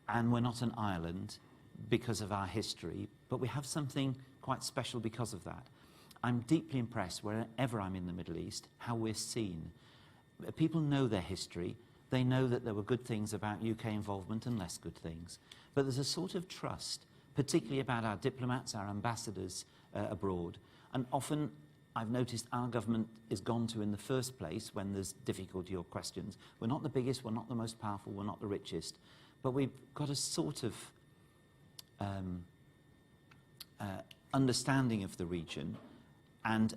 and we're not an island because of our history, but we have something quite special because of that. I'm deeply impressed wherever I'm in the Middle East, how we're seen. People know their history. They know that there were good things about UK involvement and less good things. But there's a sort of trust, particularly about our diplomats, our ambassadors abroad. And often, I've noticed our government is gone to in the first place when there's difficulty or questions. We're not the biggest, we're not the most powerful, we're not the richest. But we've got a sort of understanding of the region and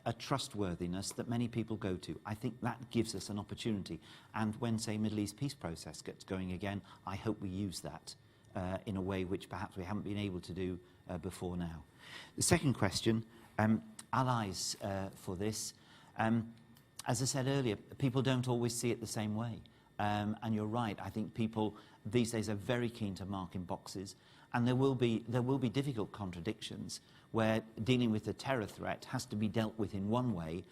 a trustworthiness that many people go to. I think that gives us an opportunity. And when, say, Middle East peace process gets going again, I hope we use that in a way which perhaps we haven't been able to do before now. The second question, allies for this. As I said earlier, people don't always see it the same way. And you're right, I think people these days are very keen to mark in boxes. And there will be difficult contradictions where dealing with the terror threat has to be dealt with in one way.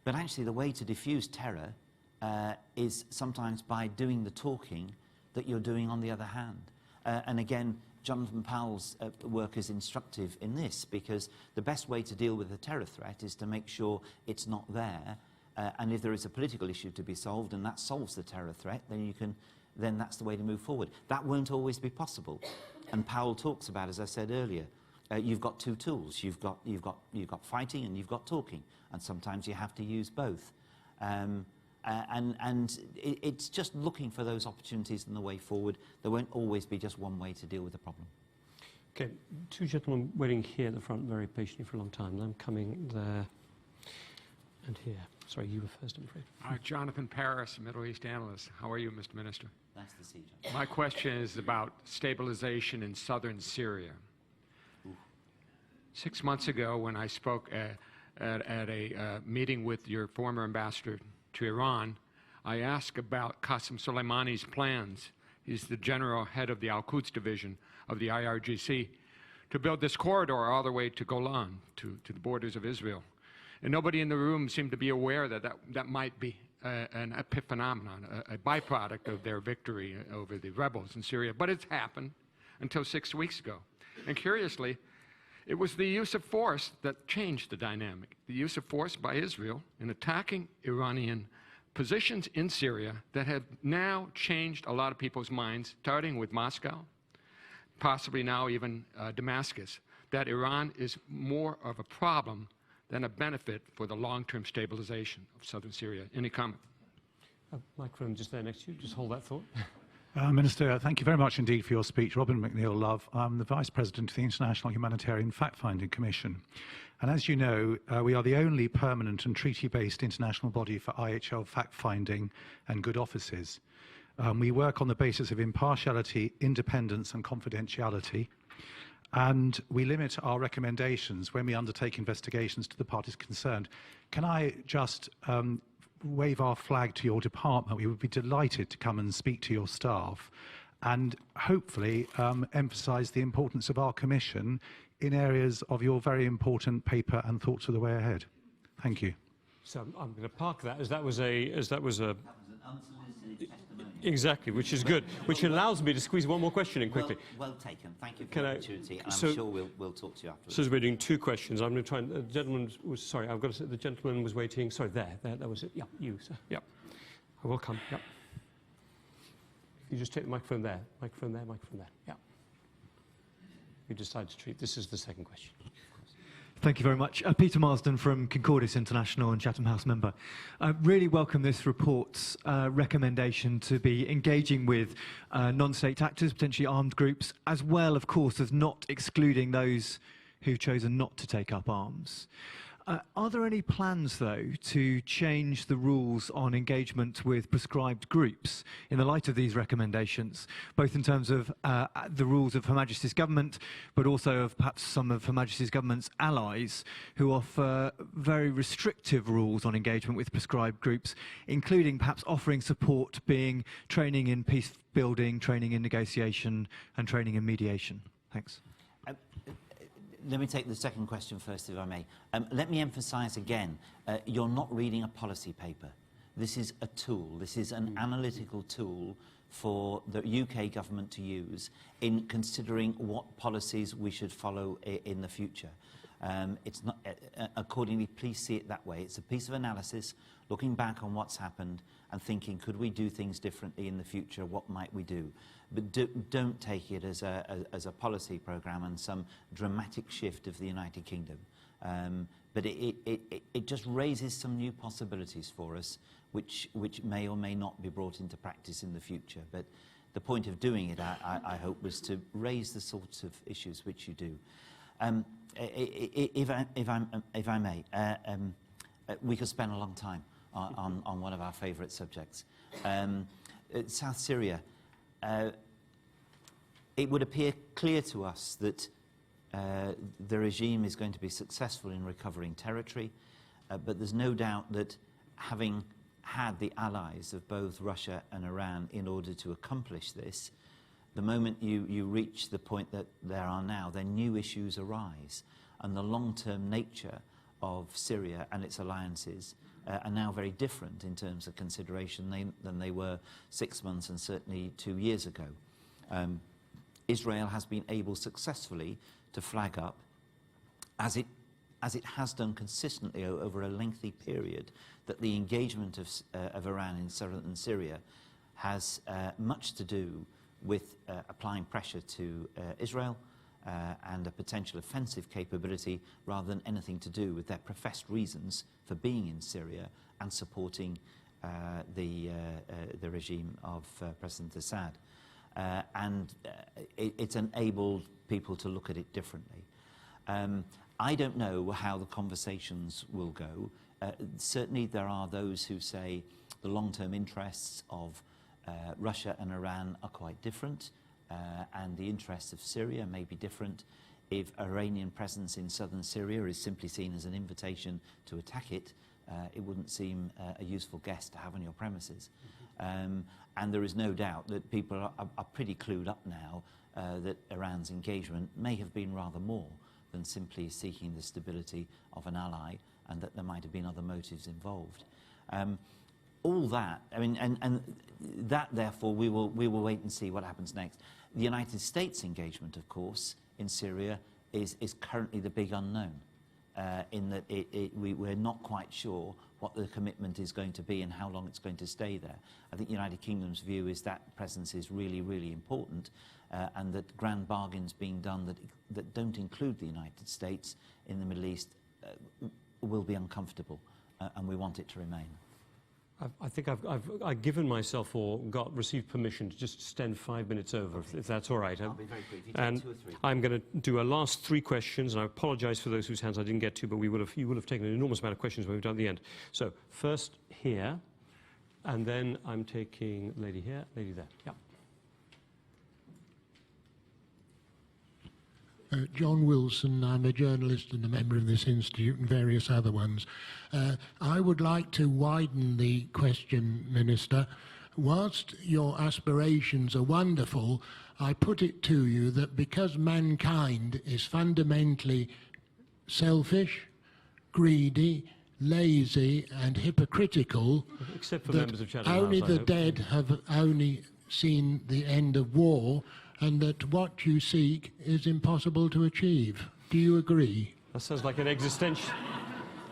But actually the way to diffuse terror is sometimes by doing the talking that you're doing on the other hand. And again, Jonathan Powell's work is instructive in this, because the best way to deal with a terror threat is to make sure it's not there. And if there is a political issue to be solved and that solves the terror threat, then that's the way to move forward. That won't always be possible. And Powell talks about, as I said earlier, you've got two tools. You've got fighting and you've got talking, and sometimes you have to use both. And it's just looking for those opportunities and the way forward. There won't always be just one way to deal with the problem.
Okay, two gentlemen waiting here at the front very patiently for a long time. I'm coming there and here. Sorry, you were first, I'm afraid.
Jonathan Paris, Middle East analyst. How are you, Mr. Minister?
Nice to see you.
My question is about stabilization in southern Syria. Ooh. 6 months ago, when I spoke at a meeting with your former ambassador to Iran, I asked about Qasem Soleimani's plans. He's the general head of the Al-Quds division of the IRGC, to build this corridor all the way to Golan, to the borders of Israel. And nobody in the room seemed to be aware that that might be an epiphenomenon, a byproduct of their victory over the rebels in Syria. But it's happened until 6 weeks ago. And curiously, it was the use of force that changed the dynamic. The use of force by Israel in attacking Iranian positions in Syria that have now changed a lot of people's minds, starting with Moscow, possibly now even Damascus, that Iran is more of a problem than a benefit for the long-term stabilization of southern Syria. Any comment?
Microphone just there next to you. Just hold that thought.
Minister, thank you very much indeed for your speech. Robin McNeill Love. I'm the Vice President of the International Humanitarian Fact-Finding Commission. And as you know, we are the only permanent and treaty-based international body for IHL fact-finding and good offices. We work on the basis of impartiality, independence and confidentiality. And we limit our recommendations when we undertake investigations to the parties concerned. Can I just wave our flag to your department? We would be delighted to come and speak to your staff and hopefully emphasise the importance of our commission in areas of your very important paper and thoughts of the way ahead. Thank you.
So I'm going to park that as that was a exactly, which is good, which allows me to squeeze one more question in quickly.
Well taken. Thank you for the opportunity. And I'm sure we'll talk to you afterwards.
So we're doing two questions. I'm going to try and the gentleman was sorry. I've got to say the gentleman was waiting. Sorry, there. That was it. Yeah, you, sir. Yeah, I will come. Yeah. You just take the microphone there. Microphone there. Microphone there. Yeah. You decide to treat. This is the second question.
Thank you very much. Peter Marsden from Concordis International and Chatham House member. I really welcome this report's recommendation to be engaging with non-state actors, potentially armed groups, as well, of course, as not excluding those who've chosen not to take up arms. Are there any plans, though, to change the rules on engagement with prescribed groups in the light of these recommendations, both in terms of the rules of Her Majesty's government, but also of perhaps some of Her Majesty's government's allies who offer very restrictive rules on engagement with prescribed groups, including perhaps offering support being training in peace building, training in negotiation, and training in mediation? Thanks.
Let me take the second question first, if I may. Let me emphasise again, you're not reading a policy paper. This is a tool. This is an analytical tool for the UK government to use in considering what policies we should follow in the future. It's not, accordingly, please see it that way. It's a piece of analysis, looking back on what's happened and thinking, could we do things differently in the future? What might we do? But don't take it as a policy programme and some dramatic shift of the United Kingdom. But it just raises some new possibilities for us, which may or may not be brought into practice in the future. But the point of doing it, I hope, was to raise the sorts of issues which you do. If I may, we could spend a long time on one of our favourite subjects. South Syria. It would appear clear to us that the regime is going to be successful in recovering territory, but there's no doubt that having had the allies of both Russia and Iran in order to accomplish this, the moment you reach the point that there are now, then new issues arise, and the long-term nature of Syria and its alliances are now very different in terms of consideration than they were 6 months and certainly 2 years ago. Israel has been able successfully to flag up, as it has done consistently over a lengthy period, that the engagement of Iran in southern Syria has much to do with applying pressure to Israel and a potential offensive capability rather than anything to do with their professed reasons for being in Syria and supporting the regime of President Assad. It's enabled people to look at it differently. I don't know how the conversations will go. Certainly there are those who say the long-term interests of Russia and Iran are quite different, and the interests of Syria may be different. If Iranian presence in southern Syria is simply seen as an invitation to attack it, it wouldn't seem a useful guest to have on your premises. And there is no doubt that people are pretty clued up now that Iran's engagement may have been rather more than simply seeking the stability of an ally, and that there might have been other motives involved. all that, I mean, and that, therefore, we will wait and see what happens next. The United States engagement, of course, in Syria is currently the big unknown, in that we're not quite sure what the commitment is going to be and how long it's going to stay there. I think the United Kingdom's view is that presence is really, really important, and that grand bargains being done that don't include the United States in the Middle East will be uncomfortable, and we want it to remain.
I think I've given myself or received permission to just extend 5 minutes over, if that's all right.
I'll be very brief. You take
And
2 or 3.
I'm going to do our last 3 questions, and I apologise for those whose hands I didn't get to, but you would have taken an enormous amount of questions when we've done the end. So first here, and then I'm taking lady here, lady there. Yeah.
John Wilson, I'm a journalist and a member of this institute and various other ones. I would like to widen the question, Minister. Whilst your aspirations are wonderful, I put it to you that because mankind is fundamentally selfish, greedy, lazy and hypocritical,
Except for
that
members of Chatham
only
House, I
the
hope.
dead have only seen the end of war, and that what you seek is impossible to achieve. Do you agree?
That sounds like an existential...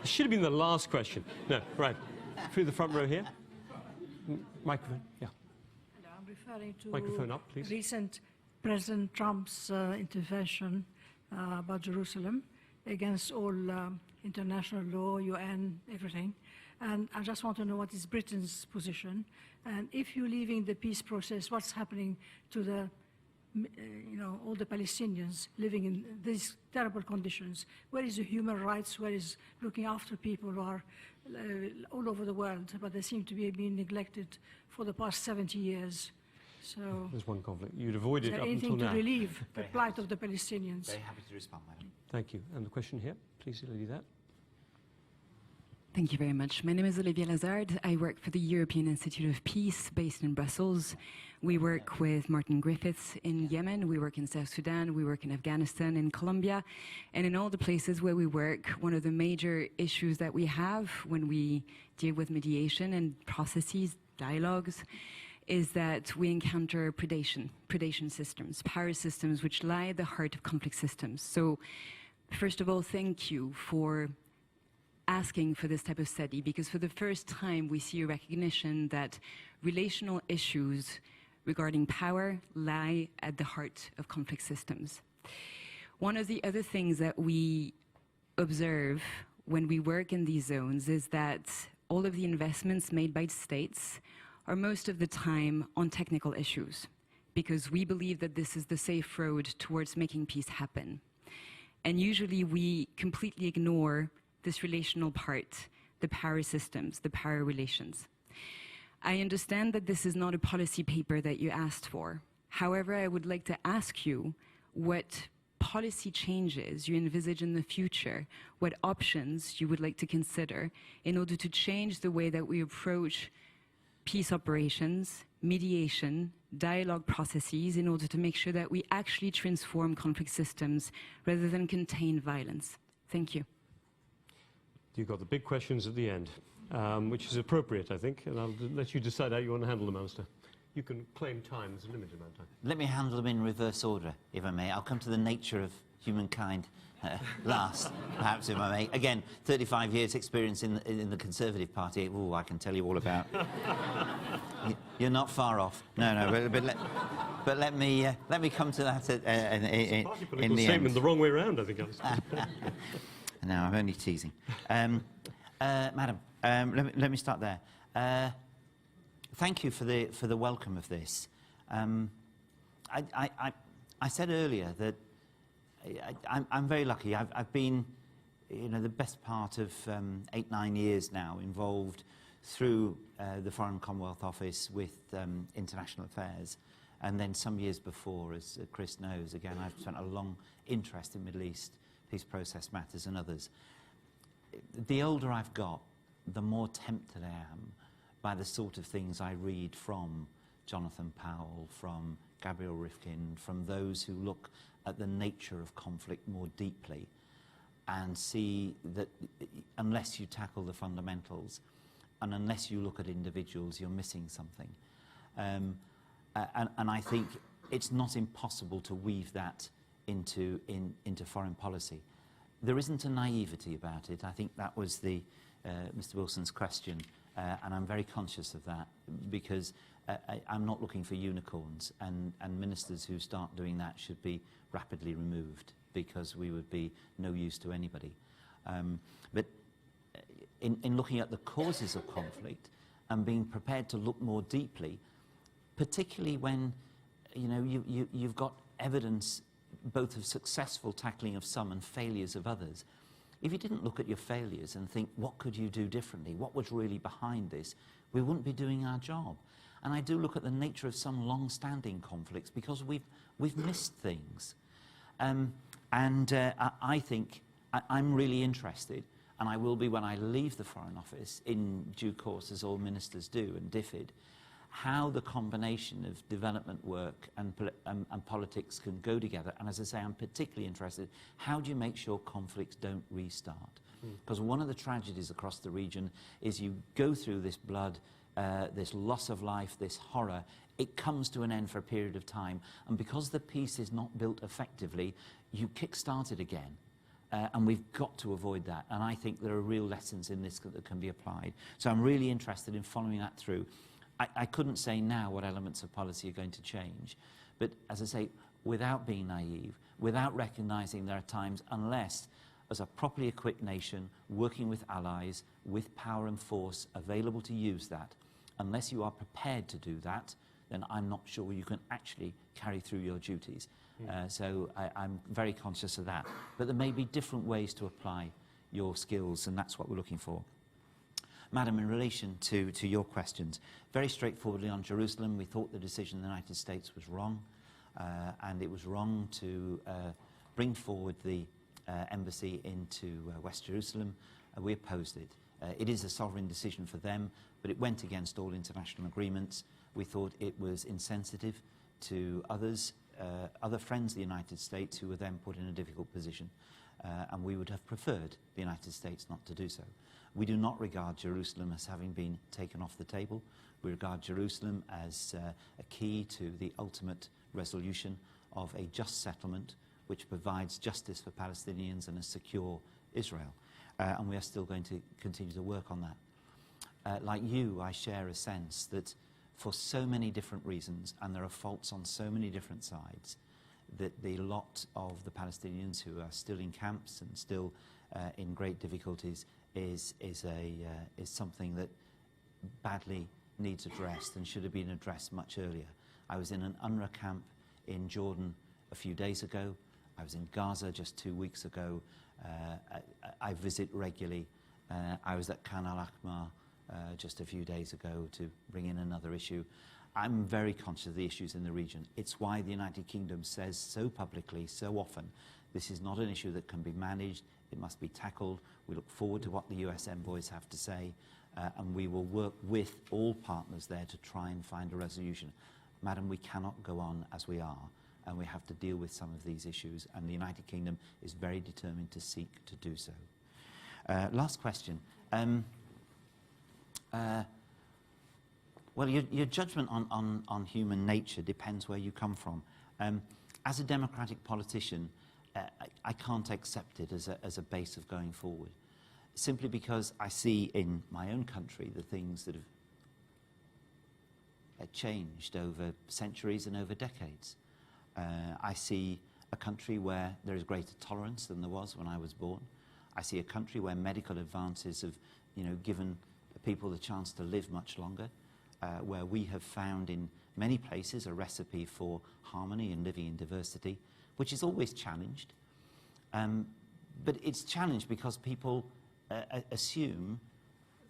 It should have been the last question. No, right. Through the front row here. Microphone, yeah.
I'm referring to
Microphone up, please.
recent President Trump's intervention about Jerusalem against all international law, UN, everything. And I just want to know what is Britain's position. And if you're leaving the peace process, what's happening to the all the Palestinians living in these terrible conditions? Where is the human rights? Where is looking after people who are all over the world, but they seem to be being neglected for the past 70 years? So
There's one conflict. You'd avoid
is
it
there
up until
anything to
now.
relieve the plight of the Palestinians?
Very happy to respond, madam.
Thank you. And the question here, please, lady there.
Thank you very much. My name is Olivia Lazard. I work for the European Institute of Peace based in Brussels. We work with Martin Griffiths in Yemen, we work in South Sudan, we work in Afghanistan, in Colombia, and in all the places where we work, one of the major issues that we have when we deal with mediation and processes, dialogues, is that we encounter predation systems, power systems which lie at the heart of conflict systems. So, first of all, thank you for asking for this type of study, because for the first time we see a recognition that relational issues regarding power lie at the heart of conflict systems. One of the other things that we observe when we work in these zones is that all of the investments made by states are most of the time on technical issues, because we believe that this is the safe road towards making peace happen. And usually we completely ignore this relational part, the power systems, the power relations. I understand that this is not a policy paper that you asked for. However, I would like to ask you what policy changes you envisage in the future, what options you would like to consider in order to change the way that we approach peace operations, mediation, dialogue processes, in order to make sure that we actually transform conflict systems rather than contain violence. Thank you.
You've got the big questions at the end, which is appropriate, I think, and I'll let you decide how you want to handle them, Alistair. You can claim time. There's a limited amount of time.
Let me handle them in reverse order, if I may. I'll come to the nature of humankind last, perhaps, if I may. Again, 35 years' experience in the Conservative Party. Ooh, I can tell you all about. You're not far off. No, but let me come to that in the
statement
end.
the wrong way around, I think, Alistair.
No, I'm only teasing. Madam, let me start there. Thank you for the welcome of this. I said earlier that I'm very lucky. I've been, the best part of 8-9 years now involved through the Foreign Commonwealth Office with international affairs, and then some years before, as Chris knows, again, I've spent a long interest in Middle East peace process matters and others. The older I've got, the more tempted I am by the sort of things I read from Jonathan Powell, from Gabriel Rifkin, from those who look at the nature of conflict more deeply and see that unless you tackle the fundamentals, and unless you look at individuals, you're missing something. And I think it's not impossible to weave that into foreign policy. There isn't a naivety about it. I think that was Mr. Wilson's question, and I'm very conscious of that, because I'm not looking for unicorns, and ministers who start doing that should be rapidly removed, because we would be no use to anybody. But in looking at the causes of conflict and being prepared to look more deeply, particularly when you've got evidence both of successful tackling of some and failures of others. If you didn't look at your failures and think, what could you do differently? What was really behind this? We wouldn't be doing our job. And I do look at the nature of some long-standing conflicts, because we've missed things. I think I'm really interested, and I will be when I leave the Foreign Office in due course, as all ministers do, and DFID, how the combination of development work and politics can go together. And as I say, I'm particularly interested, how do you make sure conflicts don't restart? Because one of the tragedies across the region is you go through this blood, this loss of life, this horror, it comes to an end for a period of time, and because the peace is not built effectively, you kick-start it again. And we've got to avoid that. And I think there are real lessons in this that can be applied. So I'm really interested in following that through. I couldn't say now what elements of policy are going to change. But as I say, without being naive, without recognising there are times, unless, as a properly equipped nation, working with allies, with power and force available to use that, unless you are prepared to do that, then I'm not sure you can actually carry through your duties. So I'm very conscious of that. But there may be different ways to apply your skills, and that's what we're looking for. Madam, in relation to your questions, very straightforwardly on Jerusalem, we thought the decision of the United States was wrong, and it was wrong to bring forward the embassy into West Jerusalem. We opposed it. It is a sovereign decision for them, but it went against all international agreements. We thought it was insensitive to others, other friends of the United States, who were then put in a difficult position, and we would have preferred the United States not to do so. We do not regard Jerusalem as having been taken off the table. We regard Jerusalem as a key to the ultimate resolution of a just settlement which provides justice for Palestinians and a secure Israel. And we are still going to continue to work on that. Like you, I share a sense that for so many different reasons, and there are faults on so many different sides, that the lot of the Palestinians who are still in camps and still in great difficulties is something that badly needs addressed and should have been addressed much earlier. I was in an UNRWA camp in Jordan a few days ago. I was in Gaza just 2 weeks ago. I visit regularly. I was at Khan al-Ahmar just a few days ago to bring in another issue. I'm very conscious of the issues in the region. It's why the United Kingdom says so publicly, so often, this is not an issue that can be managed. It must be tackled. We look forward to what the US envoys have to say, and we will work with all partners there to try and find a resolution. Madam, we cannot go on as we are, and we have to deal with some of these issues, and the United Kingdom is very determined to seek to do so. Last question. Well, your judgment on human nature depends where you come from. As a democratic politician, I can't accept it as a base of going forward, simply because I see in my own country the things that have changed over centuries and over decades. I see a country where there is greater tolerance than there was when I was born. I see a country where medical advances have, given people the chance to live much longer, where we have found in many places a recipe for harmony and living in diversity, which is always challenged. But it's challenged because people assume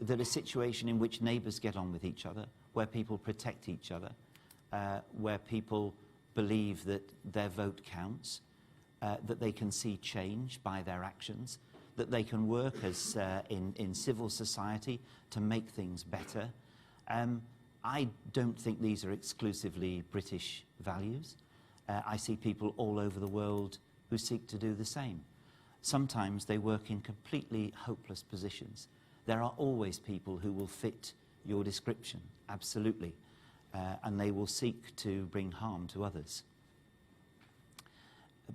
that a situation in which neighbours get on with each other, where people protect each other, where people believe that their vote counts, that they can see change by their actions, that they can work as in civil society to make things better. I don't think these are exclusively British values. I see people all over the world who seek to do the same. Sometimes they work in completely hopeless positions. There are always people who will fit your description, absolutely, and they will seek to bring harm to others.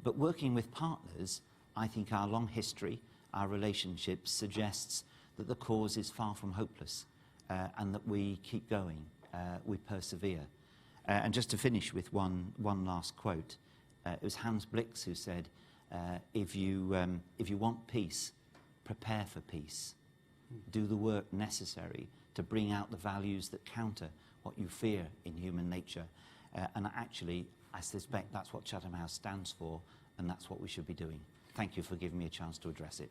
But working with partners, I think our long history, our relationships, suggests that the cause is far from hopeless, and that we keep going, we persevere. And just to finish with one last quote, it was Hans Blix who said, if you want peace, prepare for peace. Do the work necessary to bring out the values that counter what you fear in human nature. And actually, I suspect that's what Chatham House stands for, and that's what we should be doing. Thank you for giving me a chance to address it.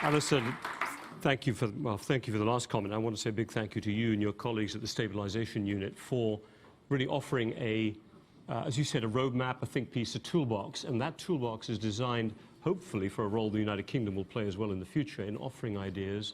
Alison, thank you for the last comment. I want to say a big thank you to you and your colleagues at the Stabilisation Unit for really offering as you said, a roadmap, a think piece, a toolbox, and that toolbox is designed, hopefully, for a role the United Kingdom will play as well in the future in offering ideas,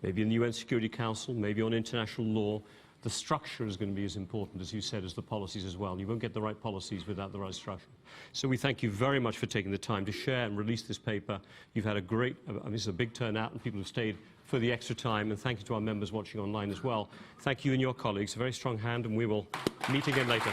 maybe in the UN Security Council, maybe on international law. The structure is going to be as important, as you said, as the policies as well. You won't get the right policies without the right structure. So we thank you very much for taking the time to share and release this paper. You've had a great, this is a big turnout, and people have stayed for the extra time, and thank you to our members watching online as well. Thank you and your colleagues. A very strong hand, and we will meet again later.